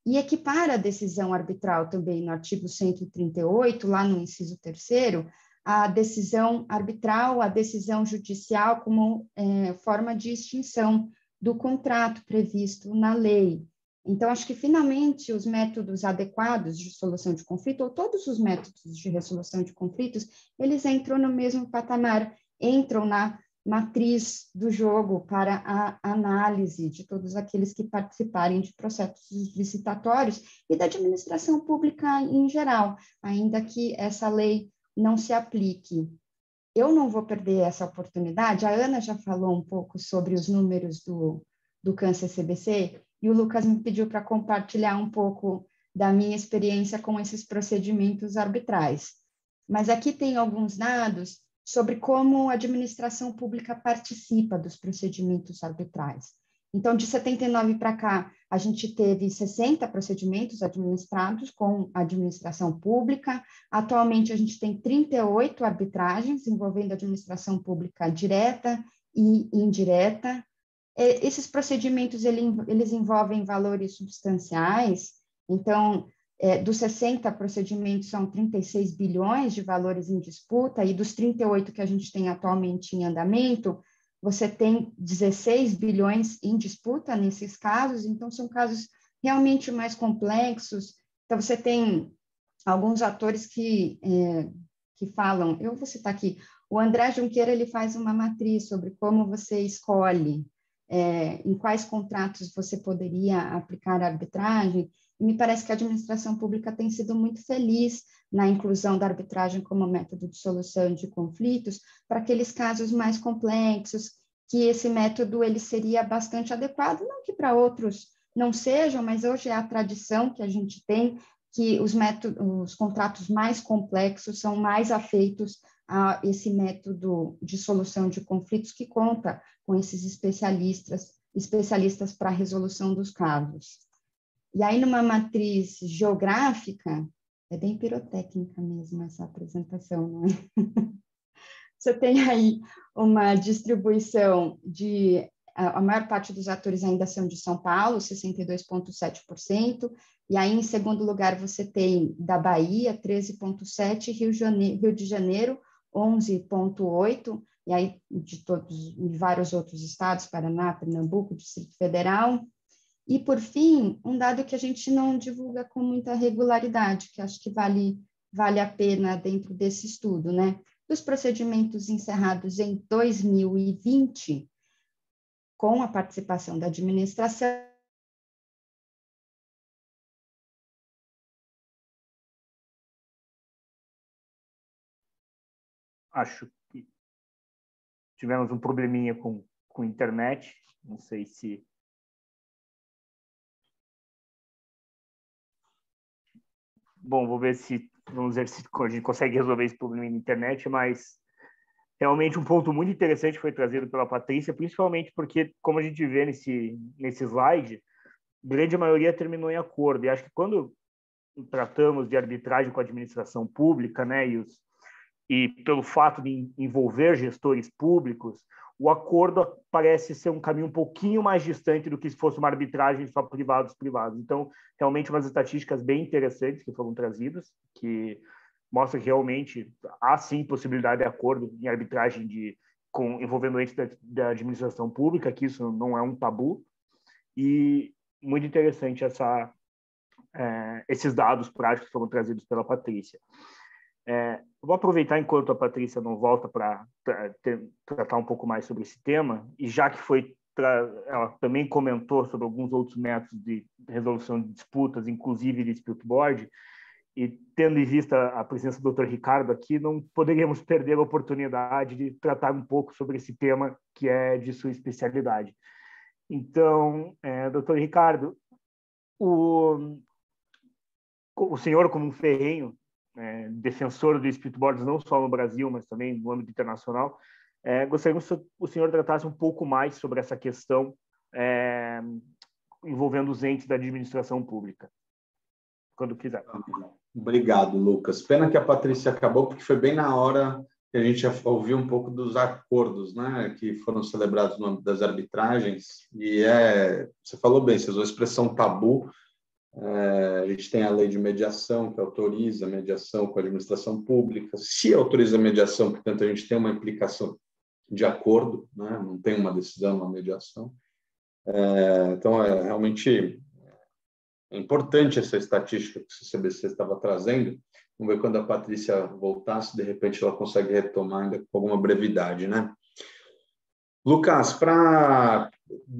E equipara a decisão arbitral também no artigo 138, lá no inciso 3º, a decisão arbitral, a decisão judicial como forma de extinção do contrato previsto na lei. Então, acho que, finalmente, os métodos adequados de solução de conflito, ou todos os métodos de resolução de conflitos, eles entram no mesmo patamar, entram na matriz do jogo para a análise de todos aqueles que participarem de processos licitatórios e da administração pública em geral, ainda que essa lei não se aplique. Eu não vou perder essa oportunidade. A Ana já falou um pouco sobre os números do CAN-CCBC, e o Lucas me pediu para compartilhar um pouco da minha experiência com esses procedimentos arbitrais. Mas aqui tem alguns dados sobre como a administração pública participa dos procedimentos arbitrais. Então, de 79 para cá, a gente teve 60 procedimentos administrados com a administração pública. Atualmente, a gente tem 38 arbitragens envolvendo a administração pública direta e indireta. Esses procedimentos, eles envolvem valores substanciais. Então, dos 60 procedimentos, são 36 bilhões de valores em disputa, e dos 38 que a gente tem atualmente em andamento, você tem 16 bilhões em disputa nesses casos. Então, são casos realmente mais complexos. Então, você tem alguns atores que falam, eu vou citar aqui, o André Junqueira, ele faz uma matriz sobre como você escolhe em quais contratos você poderia aplicar a arbitragem, e me parece que a administração pública tem sido muito feliz na inclusão da arbitragem como método de solução de conflitos para aqueles casos mais complexos, que esse método ele seria bastante adequado, não que para outros não sejam, mas hoje é a tradição que a gente tem, que os contratos mais complexos são mais afeitos a esse método de solução de conflitos que conta com esses especialistas para a resolução dos casos. E aí, numa matriz geográfica, é bem pirotécnica mesmo essa apresentação, não é? Você tem aí uma distribuição a maior parte dos atores ainda são de São Paulo, 62,7%, e aí, em segundo lugar, você tem da Bahia, 13,7%, Rio de Janeiro, 11,8%, e aí de vários outros estados, Paraná, Pernambuco, Distrito Federal. E, por fim, um dado que a gente não divulga com muita regularidade, que acho que vale a pena dentro desse estudo, né? Dos procedimentos encerrados em 2020, com a participação da administração, acho que tivemos um probleminha com a internet, não sei se... Bom, vamos ver se a gente consegue resolver esse problema na internet, mas realmente um ponto muito interessante foi trazido pela Patrícia, principalmente porque, como a gente vê nesse slide, grande maioria terminou em acordo. E acho que quando tratamos de arbitragem com a administração pública, né, e pelo fato de envolver gestores públicos, o acordo parece ser um caminho um pouquinho mais distante do que se fosse uma arbitragem só privados. Então, realmente, umas estatísticas bem interessantes que foram trazidas, que mostram que realmente há, sim, possibilidade de acordo em arbitragem envolvendo entes da administração pública, que isso não é um tabu. E muito interessante esses dados práticos que foram trazidos pela Patrícia. Vou aproveitar enquanto a Patrícia não volta para tratar um pouco mais sobre esse tema, e já que ela também comentou sobre alguns outros métodos de resolução de disputas, inclusive de dispute board, e tendo em vista a presença do Dr. Ricardo aqui, não poderíamos perder a oportunidade de tratar um pouco sobre esse tema que é de sua especialidade. Então, Dr. Ricardo, o senhor, como um ferrenho defensor do dispute boards, não só no Brasil, mas também no âmbito internacional, gostaríamos que o senhor tratasse um pouco mais sobre essa questão envolvendo os entes da administração pública, quando quiser. Obrigado, Lucas. Pena que a Patrícia acabou, porque foi bem na hora que a gente já ouviu um pouco dos acordos, né, que foram celebrados no âmbito das arbitragens, e você falou bem, você usou a expressão tabu. A gente tem a lei de mediação, que autoriza a mediação com a administração pública. Se autoriza a mediação, portanto, a gente tem uma implicação de acordo, né, não tem uma decisão, uma mediação. Então, realmente importante essa estatística que o CBC estava trazendo. Vamos ver quando a Patrícia voltar, se de repente ela consegue retomar ainda com alguma brevidade, né? Lucas,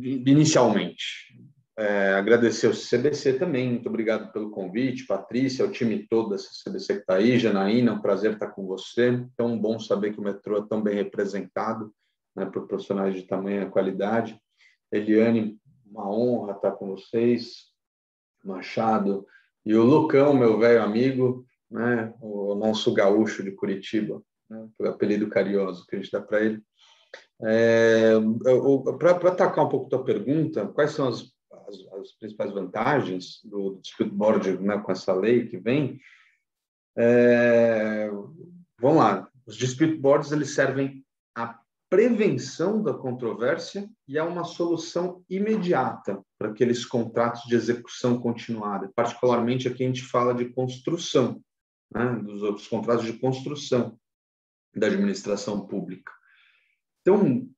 inicialmente, agradecer ao CBC também, muito obrigado pelo convite, Patrícia, o time todo da CBC que está aí, Janaína, um prazer estar com você. Tão bom saber que o metrô é tão bem representado, né, por profissionais de tamanha qualidade. Eliane, uma honra estar com vocês, Machado, e o Lucão, meu velho amigo, né, o nosso gaúcho de Curitiba, né, o apelido carinhoso que a gente dá para ele. Para atacar um pouco a tua pergunta, quais são as principais vantagens do dispute board, né, com essa lei que vem? Vamos lá, os dispute boards eles servem à prevenção da controvérsia e a uma solução imediata para aqueles contratos de execução continuada, particularmente aqui a gente fala de construção, né, dos outros contratos de construção da administração pública. Então,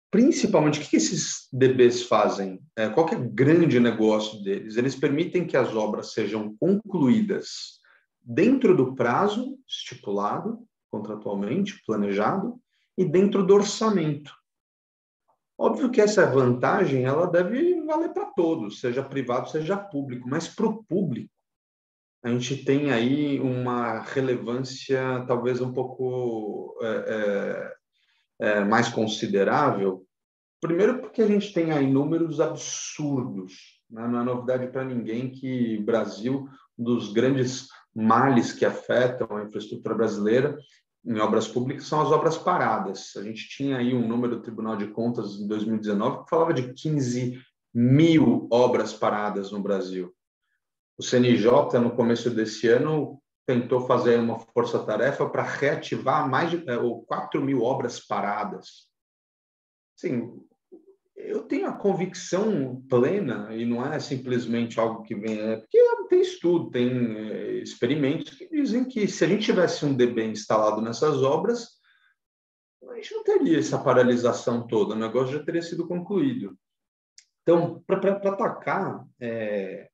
principalmente, o que esses DBs fazem? Qual que é o grande negócio deles? Eles permitem que as obras sejam concluídas dentro do prazo estipulado, contratualmente, planejado, e dentro do orçamento. Óbvio que essa vantagem ela deve valer para todos, seja privado, seja público, mas para o público, a gente tem aí uma relevância talvez um pouco mais considerável. Primeiro porque a gente tem aí números absurdos, né? Não é novidade para ninguém que o Brasil, um dos grandes males que afetam a infraestrutura brasileira em obras públicas são as obras paradas. A gente tinha aí um número do Tribunal de Contas em 2019 que falava de 15 mil obras paradas no Brasil. O CNJ, no começo desse ano, tentou fazer uma força-tarefa para reativar mais de 4 mil obras paradas. Assim, eu tenho a convicção plena, e não é simplesmente algo que vem... porque tem estudo, tem experimentos que dizem que se a gente tivesse um DB instalado nessas obras, a gente não teria essa paralisação toda, o negócio já teria sido concluído. Então, para atacar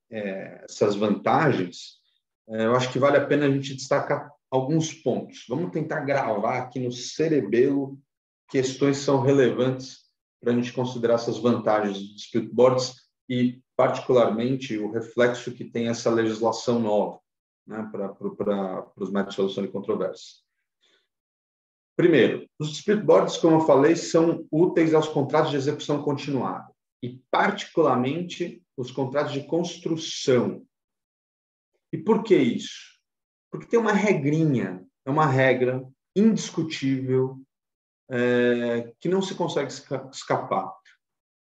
essas vantagens, eu acho que vale a pena a gente destacar alguns pontos. Vamos tentar gravar aqui no cerebelo questões que são relevantes para a gente considerar essas vantagens dos dispute boards e, particularmente, o reflexo que tem essa legislação nova, né, para os métodos de solução de controvérsia. Primeiro, os dispute boards, como eu falei, são úteis aos contratos de execução continuada e, particularmente, os contratos de construção. E por que isso? Porque tem uma regrinha, é uma regra indiscutível, que não se consegue escapar.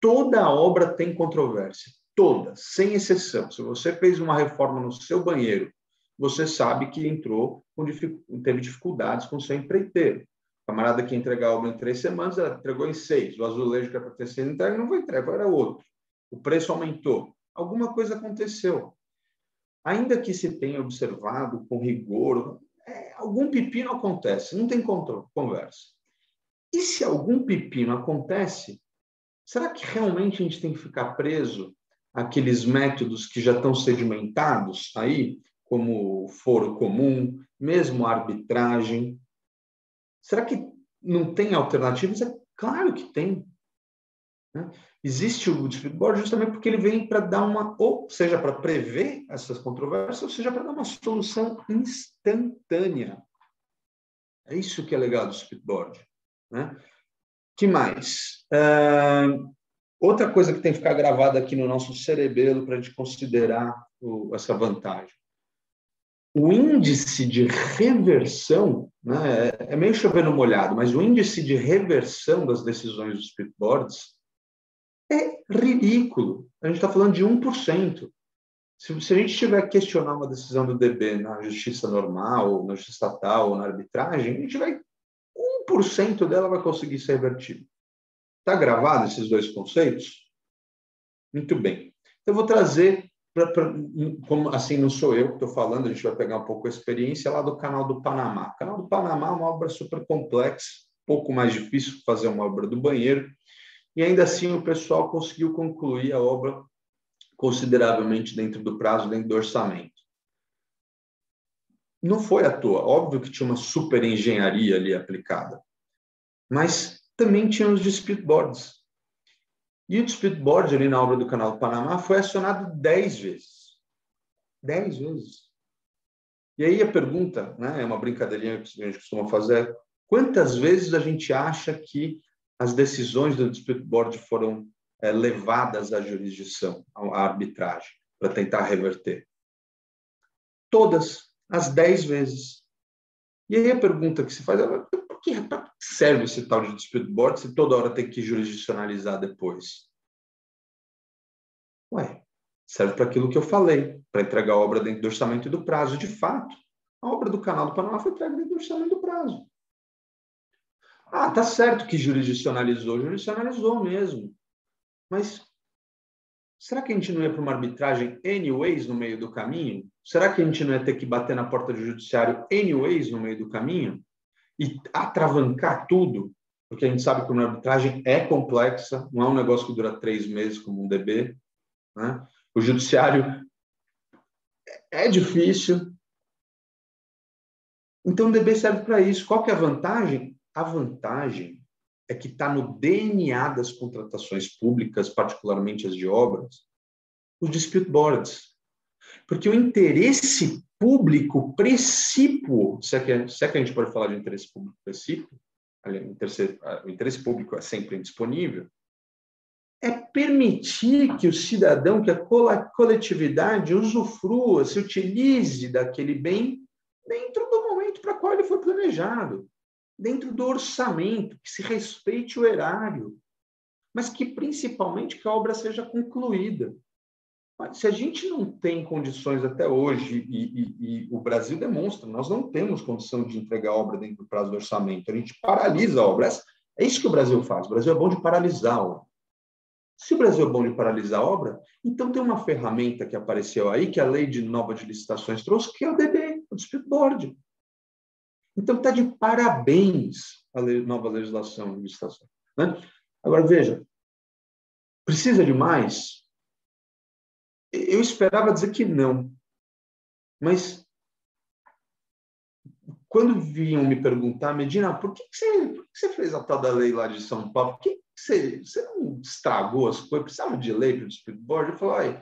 Toda obra tem controvérsia, toda, sem exceção. Se você fez uma reforma no seu banheiro, você sabe que teve dificuldades com o seu empreiteiro. O camarada que entregar a obra em 3 semanas, ela entregou em 6. O azulejo que era para ter sido entregue não foi entregue, era outro. O preço aumentou. Alguma coisa aconteceu. Ainda que se tenha observado com rigor, algum pepino acontece, não tem conversa. E se algum pepino acontece, será que realmente a gente tem que ficar preso àqueles métodos que já estão sedimentados aí, como o foro comum, mesmo a arbitragem? Será que não tem alternativas? É claro que tem. Né? Existe o dispute board justamente porque ele vem para dar ou seja, para prever essas controvérsias, ou seja, para dar uma solução instantânea. É isso que é legal do dispute board. Né? Que mais? Outra coisa que tem que ficar gravada aqui no nosso cerebelo para a gente considerar essa vantagem. O índice de reversão, né, é meio chover no molhado, mas o índice de reversão das decisões dos dispute boards é ridículo. A gente está falando de 1%. Se a gente tiver que questionar uma decisão do DB na justiça normal, ou na justiça estatal, ou na arbitragem, a gente vai 1% dela vai conseguir ser revertida. Está gravado esses dois conceitos? Muito bem. Então, eu vou trazer, como assim não sou eu que estou falando, a gente vai pegar um pouco a experiência lá do Canal do Panamá. O Canal do Panamá é uma obra super complexa, um pouco mais difícil que fazer uma obra do banheiro, e ainda assim o pessoal conseguiu concluir a obra consideravelmente dentro do prazo, dentro do orçamento. Não foi à toa, óbvio que tinha uma super engenharia ali aplicada, mas também tinha os dispute boards. E o dispute board ali na obra do Canal do Panamá foi acionado 10 vezes. 10 vezes. E aí a pergunta, né, é uma brincadeirinha que a gente costuma fazer, quantas vezes a gente acha que as decisões do dispute board foram levadas à jurisdição, à arbitragem, para tentar reverter? Todas, as 10 vezes. E aí a pergunta que se faz é, para que serve esse tal de dispute board se toda hora tem que jurisdicionalizar depois? Ué, serve para aquilo que eu falei, para entregar a obra dentro do orçamento e do prazo. De fato, a obra do Canal do Panamá foi entregue dentro do orçamento e do prazo. Ah, tá certo que jurisdicionalizou mesmo. Mas será que a gente não ia para uma arbitragem anyways no meio do caminho? Será que a gente não ia ter que bater na porta do judiciário anyways no meio do caminho? E atravancar tudo? Porque a gente sabe que uma arbitragem é complexa, não é um negócio que dura 3 meses como um DB. Né? O judiciário é difícil. Então o DB serve para isso. Qual que é a vantagem? A vantagem é que está no DNA das contratações públicas, particularmente as de obras, os dispute boards. Porque o interesse público precípuo, se é que a gente pode falar de interesse público precípuo, o interesse público é sempre indisponível, é permitir que o cidadão, que a coletividade usufrua, se utilize daquele bem dentro do momento para qual ele foi planejado, dentro do orçamento, que se respeite o erário, mas que principalmente que a obra seja concluída. Mas se a gente não tem condições até hoje, e o Brasil demonstra, nós não temos condição de entregar a obra dentro do prazo do orçamento, a gente paralisa a obra. É isso que o Brasil faz, o Brasil é bom de paralisar a obra. Se o Brasil é bom de paralisar a obra, então tem uma ferramenta que apareceu aí, que a Lei de Nova de Licitações trouxe, que é o DB, o Dispute Board. Então está de parabéns a nova legislação de licitação. Né? Agora, veja, precisa de mais? Eu esperava dizer que não, mas quando vinham me perguntar, Medina, por que você fez a tal da lei lá de São Paulo? Por que você não estragou as coisas? Precisava de lei para o dispute board? Eu falei,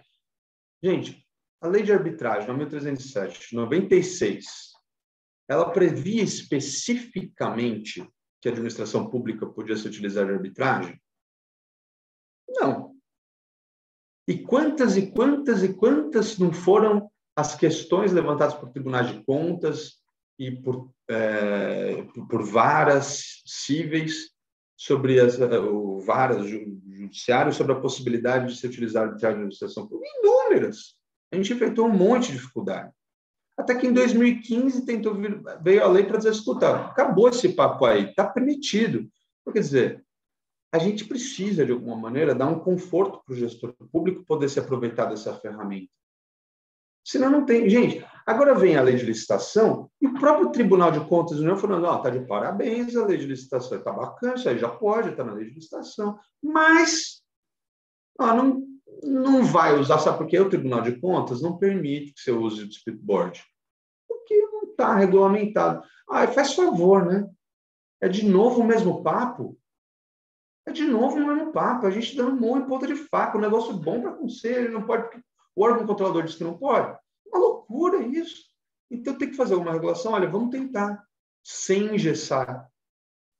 gente, a lei de arbitragem, 1307, de 96, ela previa especificamente que a administração pública podia se utilizar de arbitragem? Não. E quantas não foram as questões levantadas por tribunais de contas e por varas cíveis sobre varas judiciárias sobre a possibilidade de se utilizar a arbitragem de administração pública? Inúmeras. A gente enfrentou um monte de dificuldade. Até que em 2015 veio a lei para dizer, escuta, acabou esse papo aí, está permitido. Quer dizer, a gente precisa, de alguma maneira, dar um conforto para o gestor público poder se aproveitar dessa ferramenta. Senão não tem. Gente, agora vem a lei de licitação e o próprio Tribunal de Contas da União falando, está de parabéns a lei de licitação, está bacana, isso aí já pode, está na lei de licitação, mas não vai usar, sabe por quê? O Tribunal de Contas não permite que você use o dispute board, porque não está regulamentado. Faz favor, né? É de novo o mesmo papo. A gente dando mão em ponta de faca, um negócio bom para conselho, não pode, porque o órgão controlador diz que não pode. Uma loucura isso. Então tem que fazer uma regulação, olha, vamos tentar, sem engessar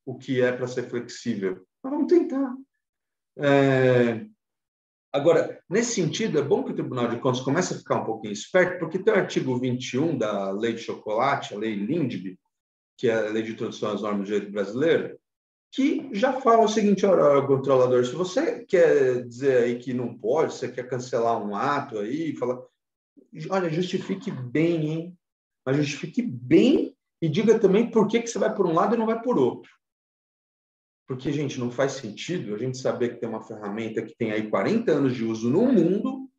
o que é para ser flexível. Mas vamos tentar. Agora, nesse sentido, é bom que o Tribunal de Contas comece a ficar um pouquinho esperto, porque tem o artigo 21 da Lei de Chocolate, a Lei Lindbe, que é a Lei de Introdução às Normas do Direito Brasileiro, que já fala o seguinte, olha, controlador, se você quer dizer aí que não pode, você quer cancelar um ato aí, Olha, justifique bem, hein? Mas justifique bem e diga também por que você vai por um lado e não vai por outro. Porque, gente, não faz sentido a gente saber que tem uma ferramenta que tem aí 40 anos de uso no mundo,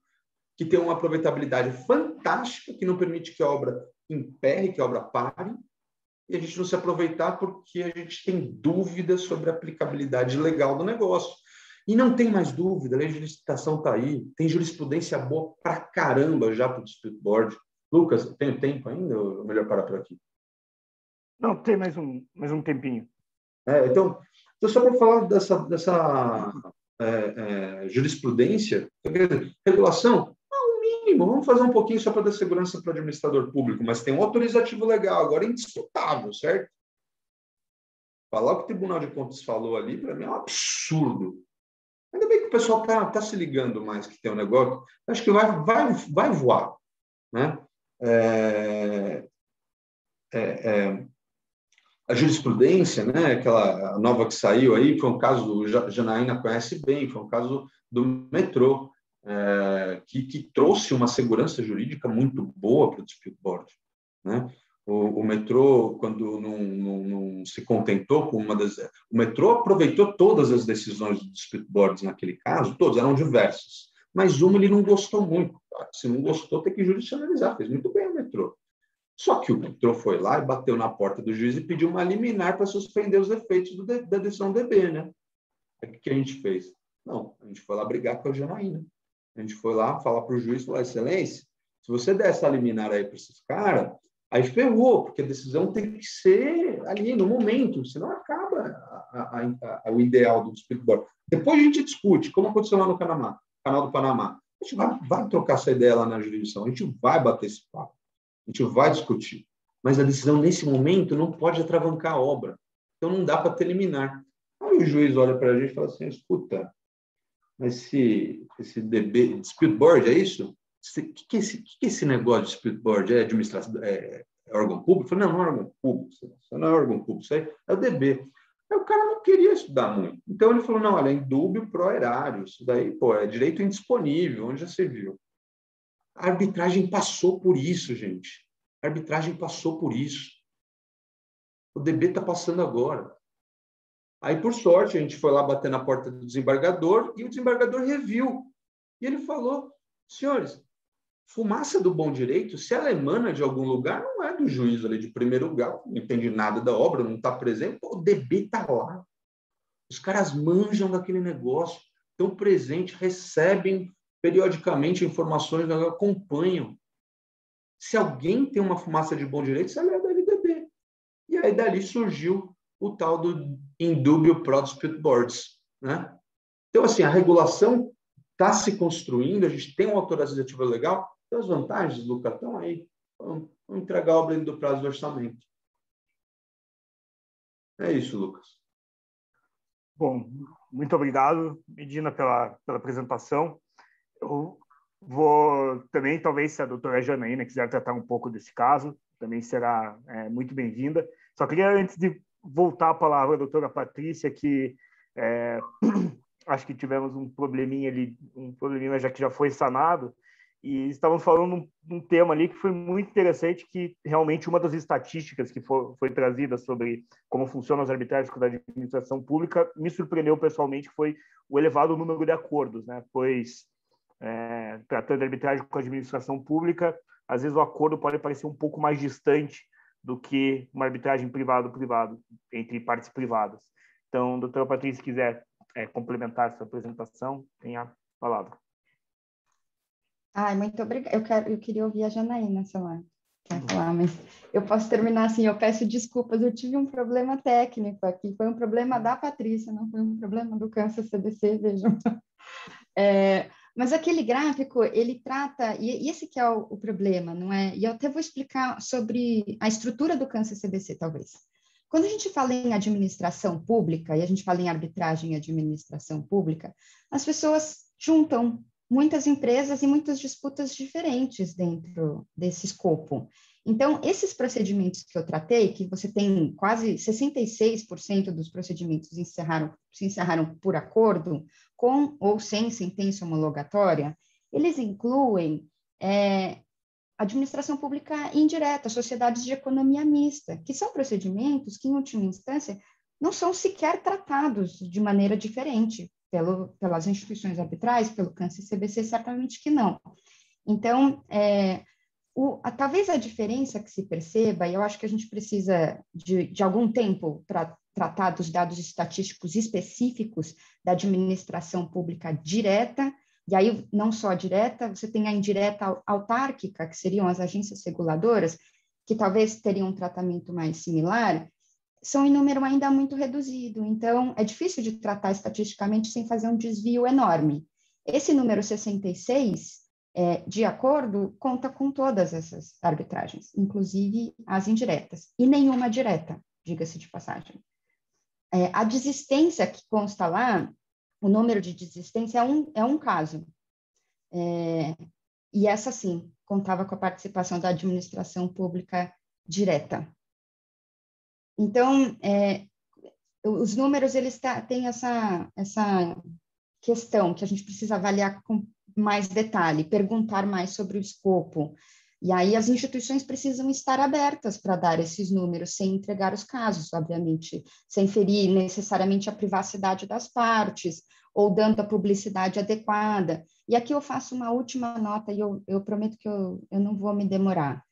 que tem uma aproveitabilidade fantástica, que não permite que a obra emperre, que a obra pare, e a gente não se aproveitar porque a gente tem dúvidas sobre a aplicabilidade legal do negócio. E não tem mais dúvida, a lei de licitação está aí, tem jurisprudência boa pra caramba já para o dispute board. Lucas, tem tempo ainda ou é melhor parar por aqui? Não, tem mais um tempinho. Então, só para falar dessa jurisprudência, regulação, mínimo, vamos fazer um pouquinho só para dar segurança para o administrador público, mas tem um autorizativo legal, agora indisputável, certo? Falar o que o Tribunal de Contas falou ali, para mim é um absurdo. Ainda bem que o pessoal tá se ligando mais que tem um negócio, acho que vai voar, né? A jurisprudência, né, aquela nova que saiu aí, foi um caso, o Janaína conhece bem, foi um caso do metrô, que trouxe uma segurança jurídica muito boa para o dispute board, né? O metrô, quando não se contentou com uma das... O metrô aproveitou todas as decisões do dispute board naquele caso, todas eram diversas, mas uma ele não gostou muito. Se não gostou, tem que judicializar, fez muito bem o metrô. Só que o metrô foi lá e bateu na porta do juiz e pediu uma liminar para suspender os efeitos da decisão DB, né? O que a gente fez? Não, a gente foi lá brigar com a Janaína. A gente foi lá falar para o juiz, falar, excelência, se você der essa liminar aí para esses caras, aí ferrou, porque a decisão tem que ser ali, no momento, senão acaba o ideal do dispute board. Depois a gente discute, como aconteceu lá no Canal do Panamá. A gente vai trocar essa ideia lá na jurisdição, a gente vai bater esse papo. A gente vai discutir. Mas a decisão, nesse momento, não pode atravancar a obra. Então, não dá para ter liminar. Aí o juiz olha para a gente e fala assim, escuta, mas esse DB, dispute board, é isso? O que é esse negócio de dispute board? É administração, é órgão público? Eu falei, não é órgão público. Isso não é órgão público, isso aí é o DB. Aí o cara não queria estudar muito. Então, ele falou, não, olha, é indúbio pro erário. Isso daí, é direito indisponível, onde já se viu. A arbitragem passou por isso, gente. A arbitragem passou por isso. O DB está passando agora. Aí, por sorte, a gente foi lá bater na porta do desembargador e o desembargador reviu. E ele falou, senhores, fumaça do bom direito, se ela emana de algum lugar, não é do juiz ali de primeiro grau, não entende nada da obra, não está presente, o DB está lá. Os caras manjam daquele negócio, estão presentes, recebem periodicamente informações, acompanham. Se alguém tem uma fumaça de bom direito, ela é da LDB. E aí dali surgiu o tal do indúbio pro dispute boards, né? Então, assim, a regulação está se construindo, a gente tem uma autorizativa legal, tem as vantagens, Lucas, estão aí. Vamos entregar a obra dentro do prazo do orçamento. É isso, Lucas. Bom, muito obrigado, Medina, pela apresentação. Eu vou também, talvez, se a doutora Janaína quiser tratar um pouco desse caso, também será muito bem-vinda. Só queria, antes de voltar a palavra à doutora Patrícia, que acho que tivemos um probleminha ali, já que já foi sanado, e estávamos falando um tema ali que foi muito interessante, que realmente uma das estatísticas que foi trazida sobre como funcionam as arbitragens com a administração pública me surpreendeu pessoalmente, que foi o elevado número de acordos, né? Pois tratando de arbitragem com a administração pública, às vezes o acordo pode parecer um pouco mais distante do que uma arbitragem privado-privado, entre partes privadas. Então, doutora Patrícia, se quiser complementar essa apresentação, tem a palavra. Muito obrigada. Eu queria ouvir a Janaína, se ela quer falar, mas eu posso terminar assim, eu peço desculpas, eu tive um problema técnico aqui, foi um problema da Patrícia, não foi um problema do Câncer CBC, vejam. Mas aquele gráfico, ele trata, e esse que é o problema, não é? E eu até vou explicar sobre a estrutura do Câncer CBC, talvez. Quando a gente fala em administração pública, e a gente fala em arbitragem e administração pública, as pessoas juntam muitas empresas e muitas disputas diferentes dentro desse escopo. Então, esses procedimentos que eu tratei, que você tem quase 66% dos procedimentos se encerraram por acordo, com ou sem sentença homologatória, eles incluem administração pública indireta, sociedades de economia mista, que são procedimentos que, em última instância, não são sequer tratados de maneira diferente pelas instituições arbitrais, pelo CANCE-CBC, certamente que não. Então, talvez a diferença que se perceba, e eu acho que a gente precisa de algum tempo para tratar dos dados estatísticos específicos da administração pública direta, e aí não só direta, você tem a indireta autárquica, que seriam as agências reguladoras, que talvez teriam um tratamento mais similar, são em número ainda muito reduzido, então é difícil de tratar estatisticamente sem fazer um desvio enorme. Esse número 66, de acordo, conta com todas essas arbitragens, inclusive as indiretas, e nenhuma direta, diga-se de passagem. A desistência que consta lá, o número de desistência é um caso, e essa sim, contava com a participação da administração pública direta. Então, os números, eles têm essa questão que a gente precisa avaliar com mais detalhe, perguntar mais sobre o escopo. E aí as instituições precisam estar abertas para dar esses números, sem entregar os casos, obviamente, sem ferir necessariamente a privacidade das partes, ou dando a publicidade adequada. E aqui eu faço uma última nota, e eu prometo que eu não vou me demorar.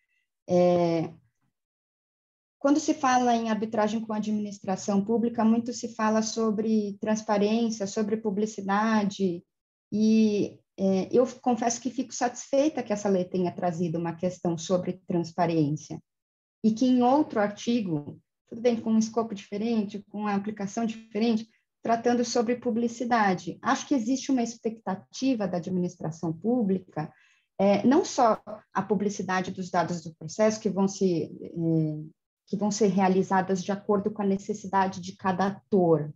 Quando se fala em arbitragem com administração pública, muito se fala sobre transparência, sobre publicidade, e eu confesso que fico satisfeita que essa lei tenha trazido uma questão sobre transparência, e que em outro artigo, tudo bem, com um escopo diferente, com uma aplicação diferente, tratando sobre publicidade. Acho que existe uma expectativa da administração pública, não só a publicidade dos dados do processo, que vão ser realizadas de acordo com a necessidade de cada ator,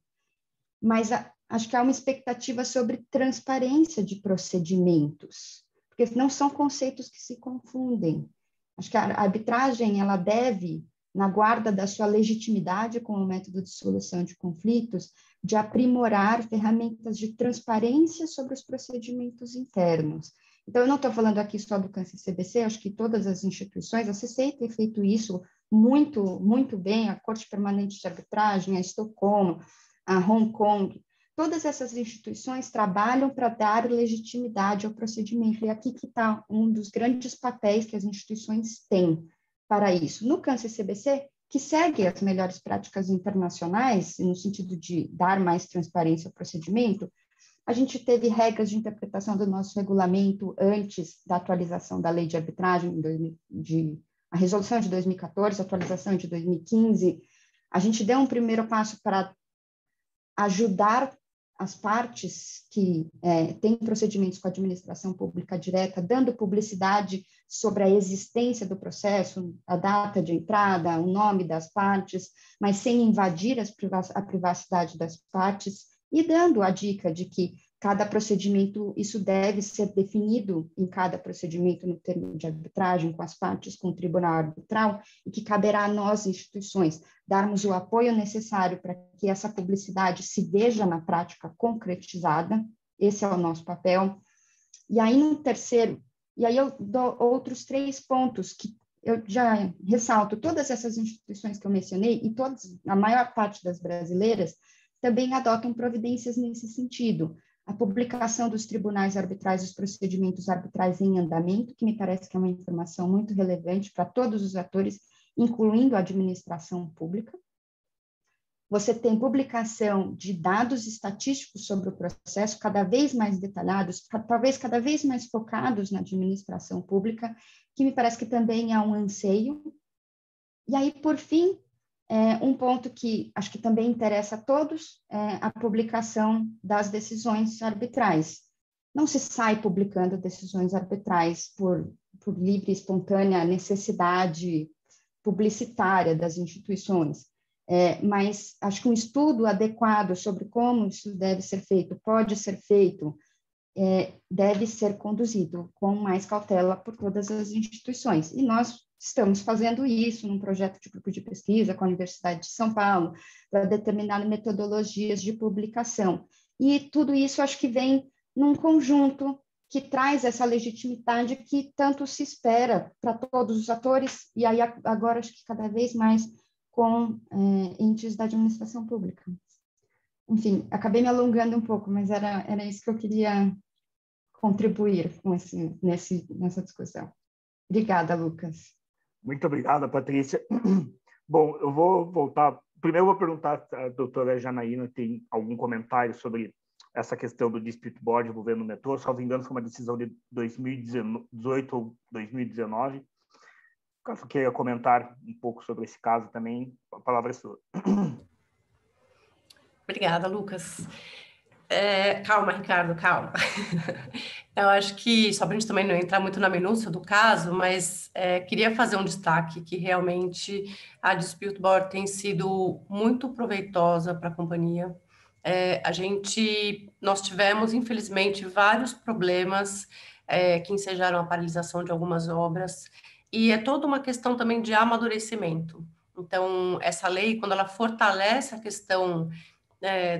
mas acho que há uma expectativa sobre transparência de procedimentos, porque não são conceitos que se confundem. Acho que a arbitragem, ela deve, na guarda da sua legitimidade como método de solução de conflitos, de aprimorar ferramentas de transparência sobre os procedimentos internos. Então, eu não estou falando aqui só do CANCE-CBC, acho que todas as instituições, a CCI tem feito isso muito, muito bem, a Corte Permanente de Arbitragem, a Estocolmo, a Hong Kong, todas essas instituições trabalham para dar legitimidade ao procedimento, e aqui que está um dos grandes papéis que as instituições têm para isso. No CANCE-CBC, que segue as melhores práticas internacionais, no sentido de dar mais transparência ao procedimento, a gente teve regras de interpretação do nosso regulamento antes da atualização da lei de arbitragem, a resolução de 2014, a atualização de 2015. A gente deu um primeiro passo para ajudar as partes que têm procedimentos com a administração pública direta, dando publicidade sobre a existência do processo, a data de entrada, o nome das partes, mas sem invadir a privacidade das partes, e dando a dica de que cada procedimento, isso deve ser definido em cada procedimento no termo de arbitragem, com as partes, com o tribunal arbitral, e que caberá a nós, instituições, darmos o apoio necessário para que essa publicidade se veja na prática concretizada. Esse é o nosso papel. E aí, no terceiro, e aí eu dou outros 3 pontos que eu já ressalto. Todas essas instituições que eu mencionei, e a maior parte das brasileiras, também adotam providências nesse sentido. A publicação dos tribunais arbitrais, os procedimentos arbitrais em andamento, que me parece que é uma informação muito relevante para todos os atores, incluindo a administração pública. Você tem publicação de dados estatísticos sobre o processo, cada vez mais detalhados, talvez cada vez mais focados na administração pública, que me parece que também é um anseio. E aí, por fim, um ponto que acho que também interessa a todos é a publicação das decisões arbitrais. Não se sai publicando decisões arbitrais por livre e espontânea necessidade publicitária das instituições, mas acho que um estudo adequado sobre como isso deve ser feito, pode ser feito, deve ser conduzido com mais cautela por todas as instituições. E nós estamos fazendo isso num projeto de grupo de pesquisa com a Universidade de São Paulo, para determinar metodologias de publicação. E tudo isso acho que vem num conjunto que traz essa legitimidade que tanto se espera para todos os atores, e aí agora acho que cada vez mais com entes da administração pública. Enfim, acabei me alongando um pouco, mas era isso que eu queria contribuir com nessa discussão. Obrigada, Lucas. Muito obrigada, Patrícia. Bom, eu vou voltar. Primeiro, eu vou perguntar se a doutora Janaína tem algum comentário sobre essa questão do dispute board envolvendo o metrô. Se não me engano, foi uma decisão de 2018 ou 2019. Caso queira comentar um pouco sobre esse caso também, a palavra é sua. Obrigada, Lucas. Calma, Ricardo, calma. Eu acho que, só para a gente também não entrar muito na minúcia do caso, mas queria fazer um destaque que realmente a dispute board tem sido muito proveitosa para a companhia. Nós tivemos, infelizmente, vários problemas que ensejaram a paralisação de algumas obras, e é toda uma questão também de amadurecimento. Então, essa lei, quando ela fortalece a questão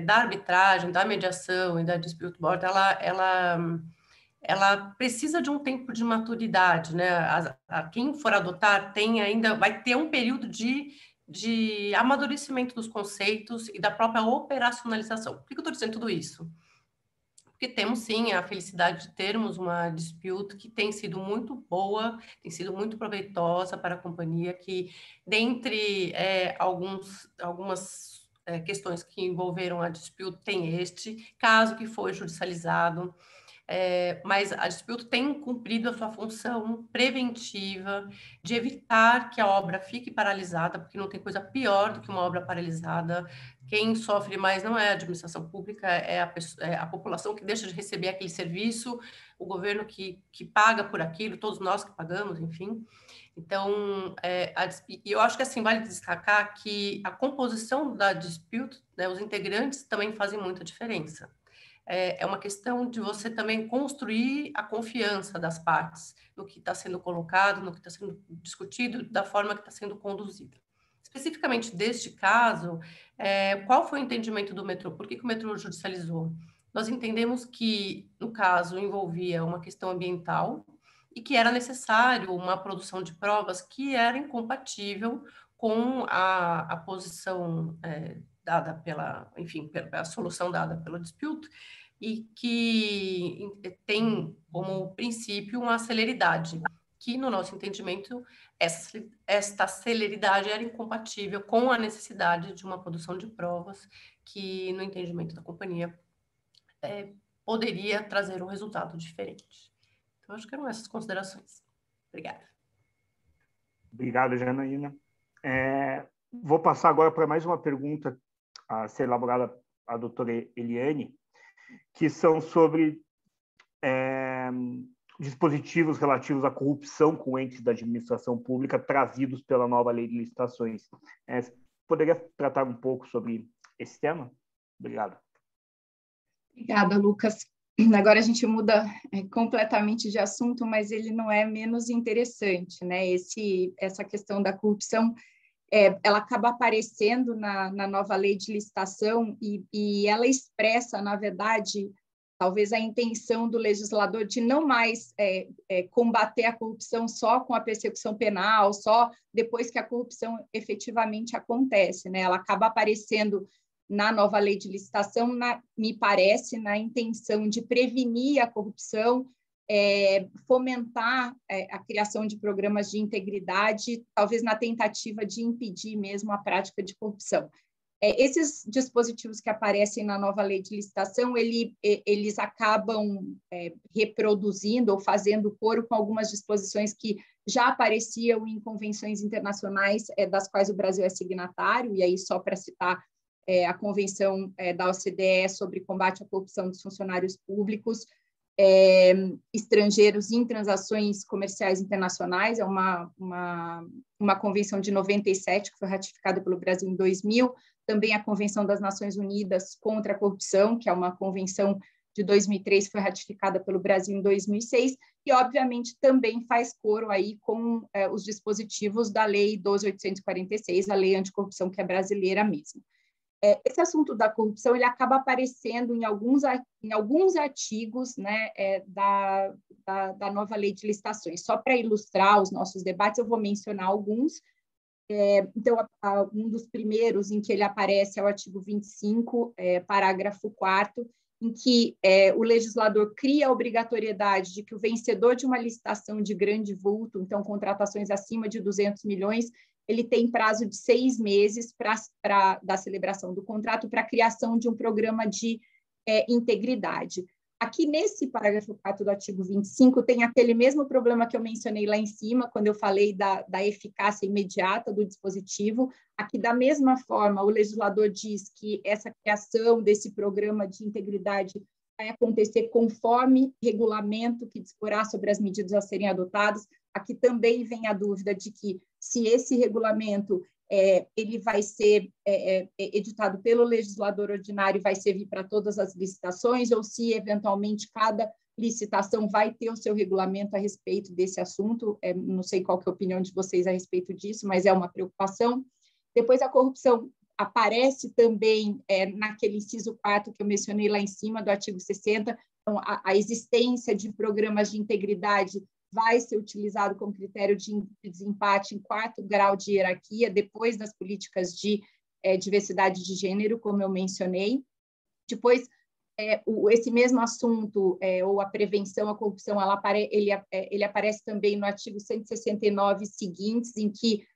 da arbitragem, da mediação e da dispute board, ela precisa de um tempo de maturidade, né? Quem for adotar vai ter um período de amadurecimento dos conceitos e da própria operacionalização. Por que eu estou dizendo tudo isso? Porque temos, sim, a felicidade de termos uma dispute que tem sido muito boa, tem sido muito proveitosa para a companhia, que, dentre algumas questões que envolveram a dispute, tem este caso que foi judicializado, mas a dispute tem cumprido a sua função preventiva de evitar que a obra fique paralisada, porque não tem coisa pior do que uma obra paralisada. Quem sofre mais não é a administração pública, é a população que deixa de receber aquele serviço, o governo que paga por aquilo, todos nós que pagamos, enfim. Então, eu acho que assim vale destacar que a composição da dispute, né, os integrantes também fazem muita diferença. É uma questão de você também construir a confiança das partes no que está sendo colocado, no que está sendo discutido, da forma que está sendo conduzida. Especificamente deste caso, qual foi o entendimento do metrô? Por que o metrô judicializou? Nós entendemos que, no caso, envolvia uma questão ambiental e que era necessário uma produção de provas que era incompatível com a posição dada pela solução dada pela dispute, e que tem como princípio uma celeridade, que no nosso entendimento, esta celeridade era incompatível com a necessidade de uma produção de provas que, no entendimento da companhia, poderia trazer um resultado diferente. Então, acho que eram essas considerações. Obrigada. Obrigado, Janaína. Vou passar agora para mais uma pergunta a ser elaborada a doutora Eliane, que são sobre dispositivos relativos à corrupção com entes da administração pública trazidos pela nova lei de licitações. Poderia tratar um pouco sobre esse tema? Obrigado. Obrigada, Lucas. Agora a gente muda completamente de assunto, mas ele não é menos interessante, né? Essa questão da corrupção, ela acaba aparecendo na nova lei de licitação e ela expressa, na verdade, talvez a intenção do legislador de não mais combater a corrupção só com a persecução penal, só depois que a corrupção efetivamente acontece, né? Ela acaba aparecendo na nova lei de licitação, me parece, na intenção de prevenir a corrupção, fomentar a criação de programas de integridade, talvez na tentativa de impedir mesmo a prática de corrupção. Esses dispositivos que aparecem na nova lei de licitação, eles acabam reproduzindo ou fazendo coro com algumas disposições que já apareciam em convenções internacionais, das quais o Brasil é signatário, e aí só para citar a Convenção da OCDE sobre combate à corrupção dos funcionários públicos, estrangeiros em transações comerciais internacionais, é uma convenção de 97, que foi ratificada pelo Brasil em 2000, também a Convenção das Nações Unidas contra a Corrupção, que é uma convenção de 2003, que foi ratificada pelo Brasil em 2006, e, obviamente, também faz coro aí com os dispositivos da Lei 12.846, a Lei Anticorrupção, que é brasileira mesmo. esse assunto da corrupção ele acaba aparecendo em alguns artigos, né, da nova lei de licitações. Só para ilustrar os nossos debates, eu vou mencionar alguns. Então, um dos primeiros em que ele aparece é o artigo 25, parágrafo 4º, em que o legislador cria a obrigatoriedade de que o vencedor de uma licitação de grande vulto, então contratações acima de 200 milhões, ele tem prazo de 6 meses da celebração do contrato para a criação de um programa de integridade. Aqui, nesse parágrafo 4 do artigo 25, tem aquele mesmo problema que eu mencionei lá em cima, quando eu falei da eficácia imediata do dispositivo. Aqui, da mesma forma, o legislador diz que essa criação desse programa de integridade vai acontecer conforme regulamento que disporá sobre as medidas a serem adotadas. Aqui também vem a dúvida de que, se esse regulamento ele vai ser editado pelo legislador ordinário e vai servir para todas as licitações, ou se, eventualmente, cada licitação vai ter o seu regulamento a respeito desse assunto. Não sei qual que é a opinião de vocês a respeito disso, mas é uma preocupação. Depois, a corrupção aparece também naquele inciso 4 que eu mencionei lá em cima, do artigo 60, então, a existência de programas de integridade vai ser utilizado como critério de desempate em 4º grau de hierarquia, depois das políticas de diversidade de gênero, como eu mencionei. Depois, esse mesmo assunto, ou a prevenção à corrupção, ele aparece também no artigo 169 seguintes, em que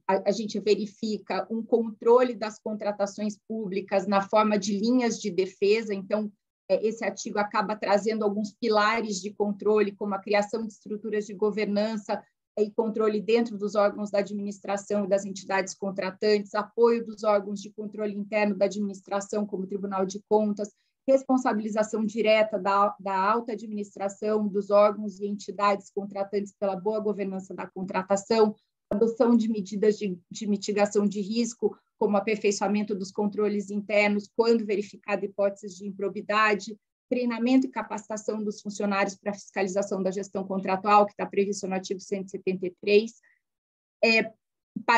a gente verifica um controle das contratações públicas na forma de linhas de defesa. Então, esse artigo acaba trazendo alguns pilares de controle, como a criação de estruturas de governança e controle dentro dos órgãos da administração e das entidades contratantes, apoio dos órgãos de controle interno da administração, como o Tribunal de Contas, responsabilização direta da alta administração, dos órgãos e entidades contratantes pela boa governança da contratação, adoção de medidas de mitigação de risco, como aperfeiçoamento dos controles internos, quando verificada hipóteses de improbidade, treinamento e capacitação dos funcionários para fiscalização da gestão contratual, que está previsto no artigo 173.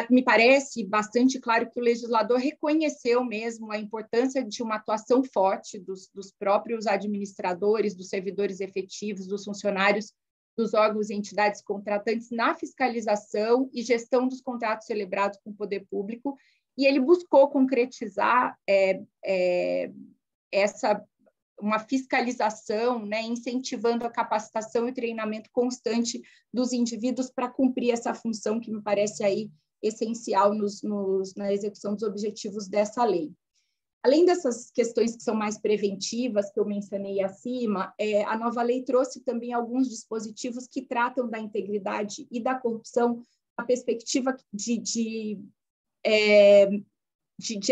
Me parece bastante claro que o legislador reconheceu mesmo a importância de uma atuação forte dos próprios administradores, dos servidores efetivos, dos funcionários dos órgãos e entidades contratantes na fiscalização e gestão dos contratos celebrados com o poder público, e ele buscou concretizar uma fiscalização, né, incentivando a capacitação e treinamento constante dos indivíduos para cumprir essa função que me parece aí essencial na execução dos objetivos dessa lei. Além dessas questões que são mais preventivas, que eu mencionei acima, a nova lei trouxe também alguns dispositivos que tratam da integridade e da corrupção na perspectiva de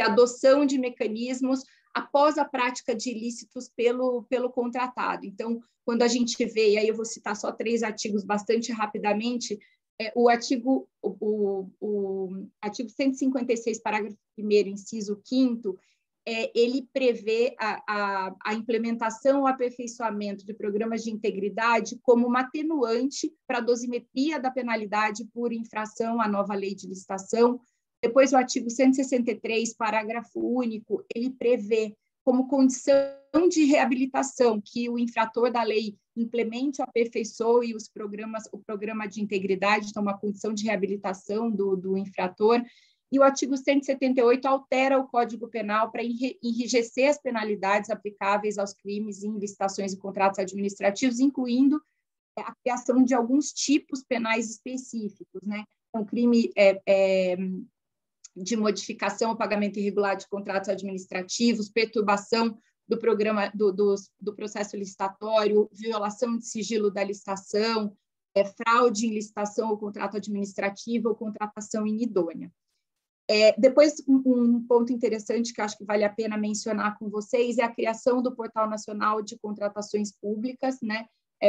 adoção de mecanismos após a prática de ilícitos pelo contratado. Então, quando a gente vê, e aí eu vou citar só 3 artigos bastante rapidamente, o artigo 156, parágrafo 1º, inciso 5º, ele prevê a implementação ou aperfeiçoamento de programas de integridade como uma atenuante para a dosimetria da penalidade por infração à nova lei de licitação. Depois, o artigo 163, parágrafo único, ele prevê como condição de reabilitação que o infrator da lei implemente, aperfeiçoe o programa de integridade, então uma condição de reabilitação do infrator. E o artigo 178 altera o Código Penal para enrijecer as penalidades aplicáveis aos crimes em licitações e contratos administrativos, incluindo a criação de alguns tipos penais específicos, né? Então, crime de modificação ou pagamento irregular de contratos administrativos, perturbação do programa do processo licitatório, violação de sigilo da licitação, fraude em licitação ou contrato administrativo ou contratação inidônea. Depois, um ponto interessante que eu acho que vale a pena mencionar com vocês é a criação do Portal Nacional de Contratações Públicas, né?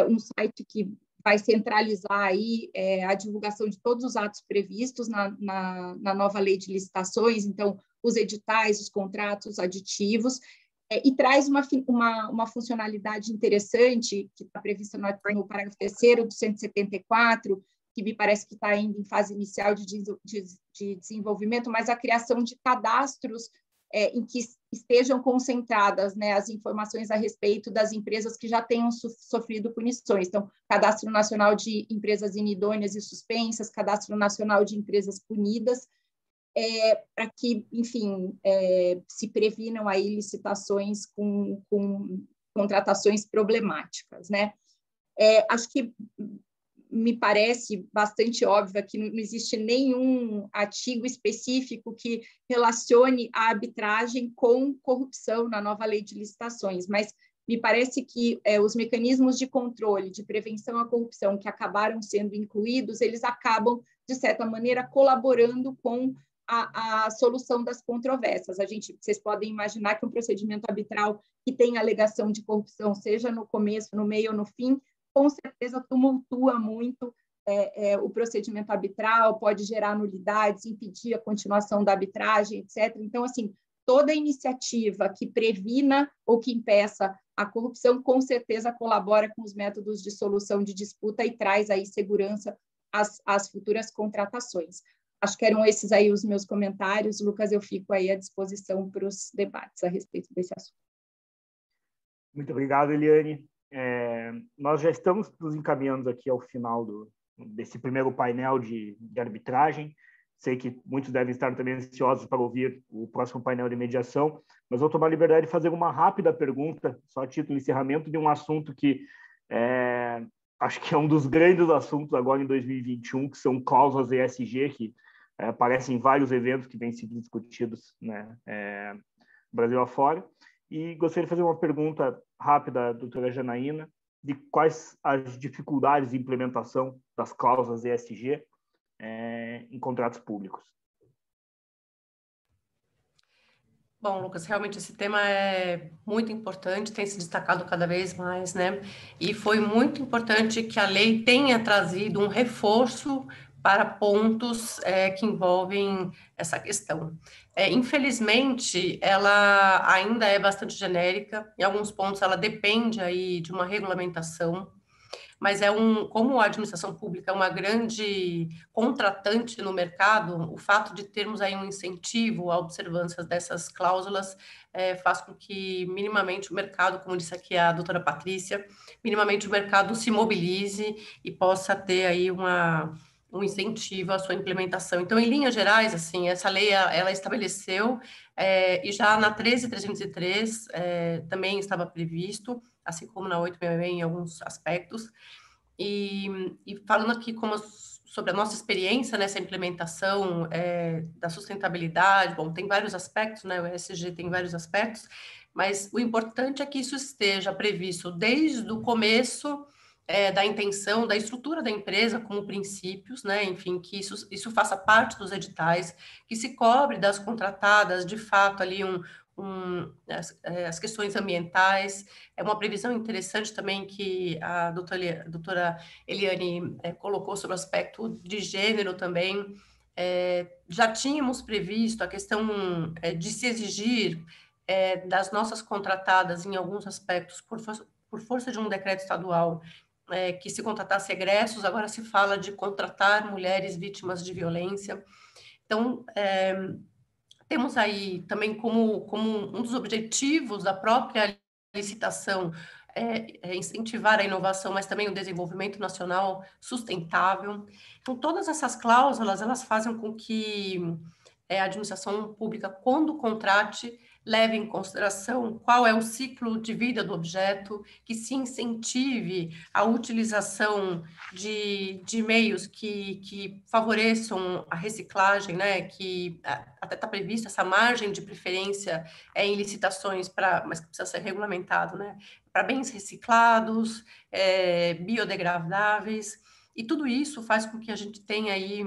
Um site que vai centralizar aí a divulgação de todos os atos previstos na nova lei de licitações, então, os editais, os contratos aditivos, e traz uma funcionalidade interessante que está prevista no parágrafo 3º do 174, que me parece que está ainda em fase inicial de desenvolvimento, mas a criação de cadastros em que estejam concentradas, né, as informações a respeito das empresas que já tenham sofrido punições. Então, Cadastro Nacional de Empresas Inidôneas e Suspensas, Cadastro Nacional de Empresas Punidas, para que, enfim, se previnam aí licitações com contratações problemáticas, né? Acho que me parece bastante óbvio que não existe nenhum artigo específico que relacione a arbitragem com corrupção na nova lei de licitações, mas me parece que os mecanismos de controle, de prevenção à corrupção que acabaram sendo incluídos, eles acabam, de certa maneira, colaborando com a solução das controvérsias. Vocês podem imaginar que um procedimento arbitral que tem alegação de corrupção, seja no começo, no meio ou no fim, com certeza tumultua muito o procedimento arbitral, pode gerar nulidades, impedir a continuação da arbitragem, etc. Então, assim, toda iniciativa que previna ou que impeça a corrupção, com certeza colabora com os métodos de solução de disputa e traz aí segurança às futuras contratações. Acho que eram esses aí os meus comentários. Lucas, eu fico aí à disposição para os debates a respeito desse assunto. Muito obrigado, Eliane. Nós já estamos nos encaminhando aqui ao final desse primeiro painel de arbitragem. Sei que muitos devem estar também ansiosos para ouvir o próximo painel de mediação, mas vou tomar a liberdade de fazer uma rápida pergunta, só a título de encerramento, de um assunto que acho que é um dos grandes assuntos agora em 2021, que são cláusulas ESG, que aparecem em vários eventos que vêm sendo discutidos, né, Brasil afora. E gostaria de fazer uma pergunta rápida à doutora Janaína, de quais as dificuldades de implementação das cláusulas ESG em contratos públicos. Bom, Lucas, realmente esse tema é muito importante, tem se destacado cada vez mais, né? E foi muito importante que a lei tenha trazido um reforço para pontos que envolvem essa questão. Infelizmente, ela ainda é bastante genérica, em alguns pontos ela depende aí de uma regulamentação, mas como a administração pública é uma grande contratante no mercado, o fato de termos aí um incentivo à observância dessas cláusulas faz com que minimamente o mercado, como disse aqui a doutora Patrícia, minimamente o mercado se mobilize e possa ter aí um incentivo à sua implementação. Então, em linhas gerais, assim, essa lei, ela estabeleceu, e já na 13.303 também estava previsto, assim como na 866 em alguns aspectos, e falando aqui sobre a nossa experiência nessa implementação da sustentabilidade, bom, tem vários aspectos, né, o ESG tem vários aspectos, mas o importante é que isso esteja previsto desde o começo da intenção, da estrutura da empresa como princípios, né? Enfim, que isso faça parte dos editais, que se cobre das contratadas, de fato, ali as questões ambientais. É uma previsão interessante também que a doutora Eliane colocou sobre o aspecto de gênero também. Já tínhamos previsto a questão de se exigir das nossas contratadas, em alguns aspectos, por força de um decreto estadual, que se contratasse egressos, agora se fala de contratar mulheres vítimas de violência. Então, temos aí também como um dos objetivos da própria licitação incentivar a inovação, mas também o desenvolvimento nacional sustentável. Então, todas essas cláusulas, elas fazem com que a administração pública, quando contrate, leve em consideração qual é o ciclo de vida do objeto, que se incentive a utilização de meios que favoreçam a reciclagem, né, que até está prevista essa margem de preferência em licitações, mas que precisa ser regulamentado, né, para bens reciclados, biodegradáveis, e tudo isso faz com que a gente tenha aí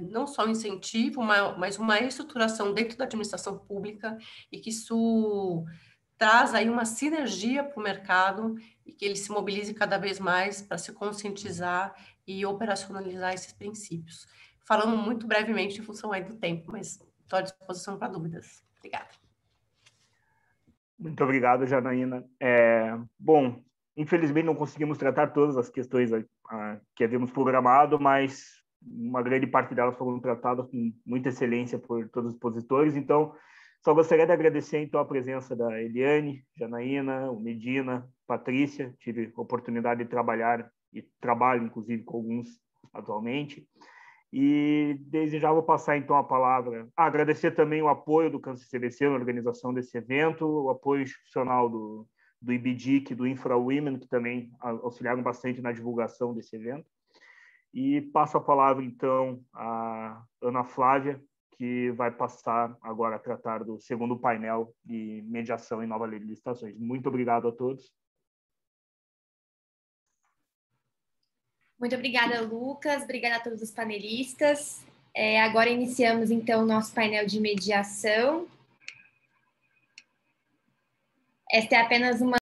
não só um incentivo, mas uma estruturação dentro da administração pública, e que isso traz aí uma sinergia para o mercado e que ele se mobilize cada vez mais para se conscientizar e operacionalizar esses princípios. Falando muito brevemente em função aí do tempo, mas estou à disposição para dúvidas. Obrigada. Muito obrigado, Janaína. Bom, infelizmente não conseguimos tratar todas as questões que havíamos programado, mas uma grande parte delas foram tratadas com muita excelência por todos os expositores. Então, Só gostaria de agradecer, então, a presença da Eliane, Janaína, o Medina, Patrícia. Tive a oportunidade de trabalhar e trabalho, inclusive, com alguns atualmente. E desde já vou passar, então, a palavra. Agradecer também o apoio do CAMCS-CBC na organização desse evento, o apoio institucional do IBDIC, do InfraWomen, que também auxiliaram bastante na divulgação desse evento. E passo a palavra, então, à Ana Flávia, que vai passar agora a tratar do segundo painel de mediação em nova lei de licitações. Muito obrigado a todos. Muito obrigada, Lucas. Obrigada a todos os panelistas. Agora iniciamos, então, o nosso painel de mediação. Esta é apenas uma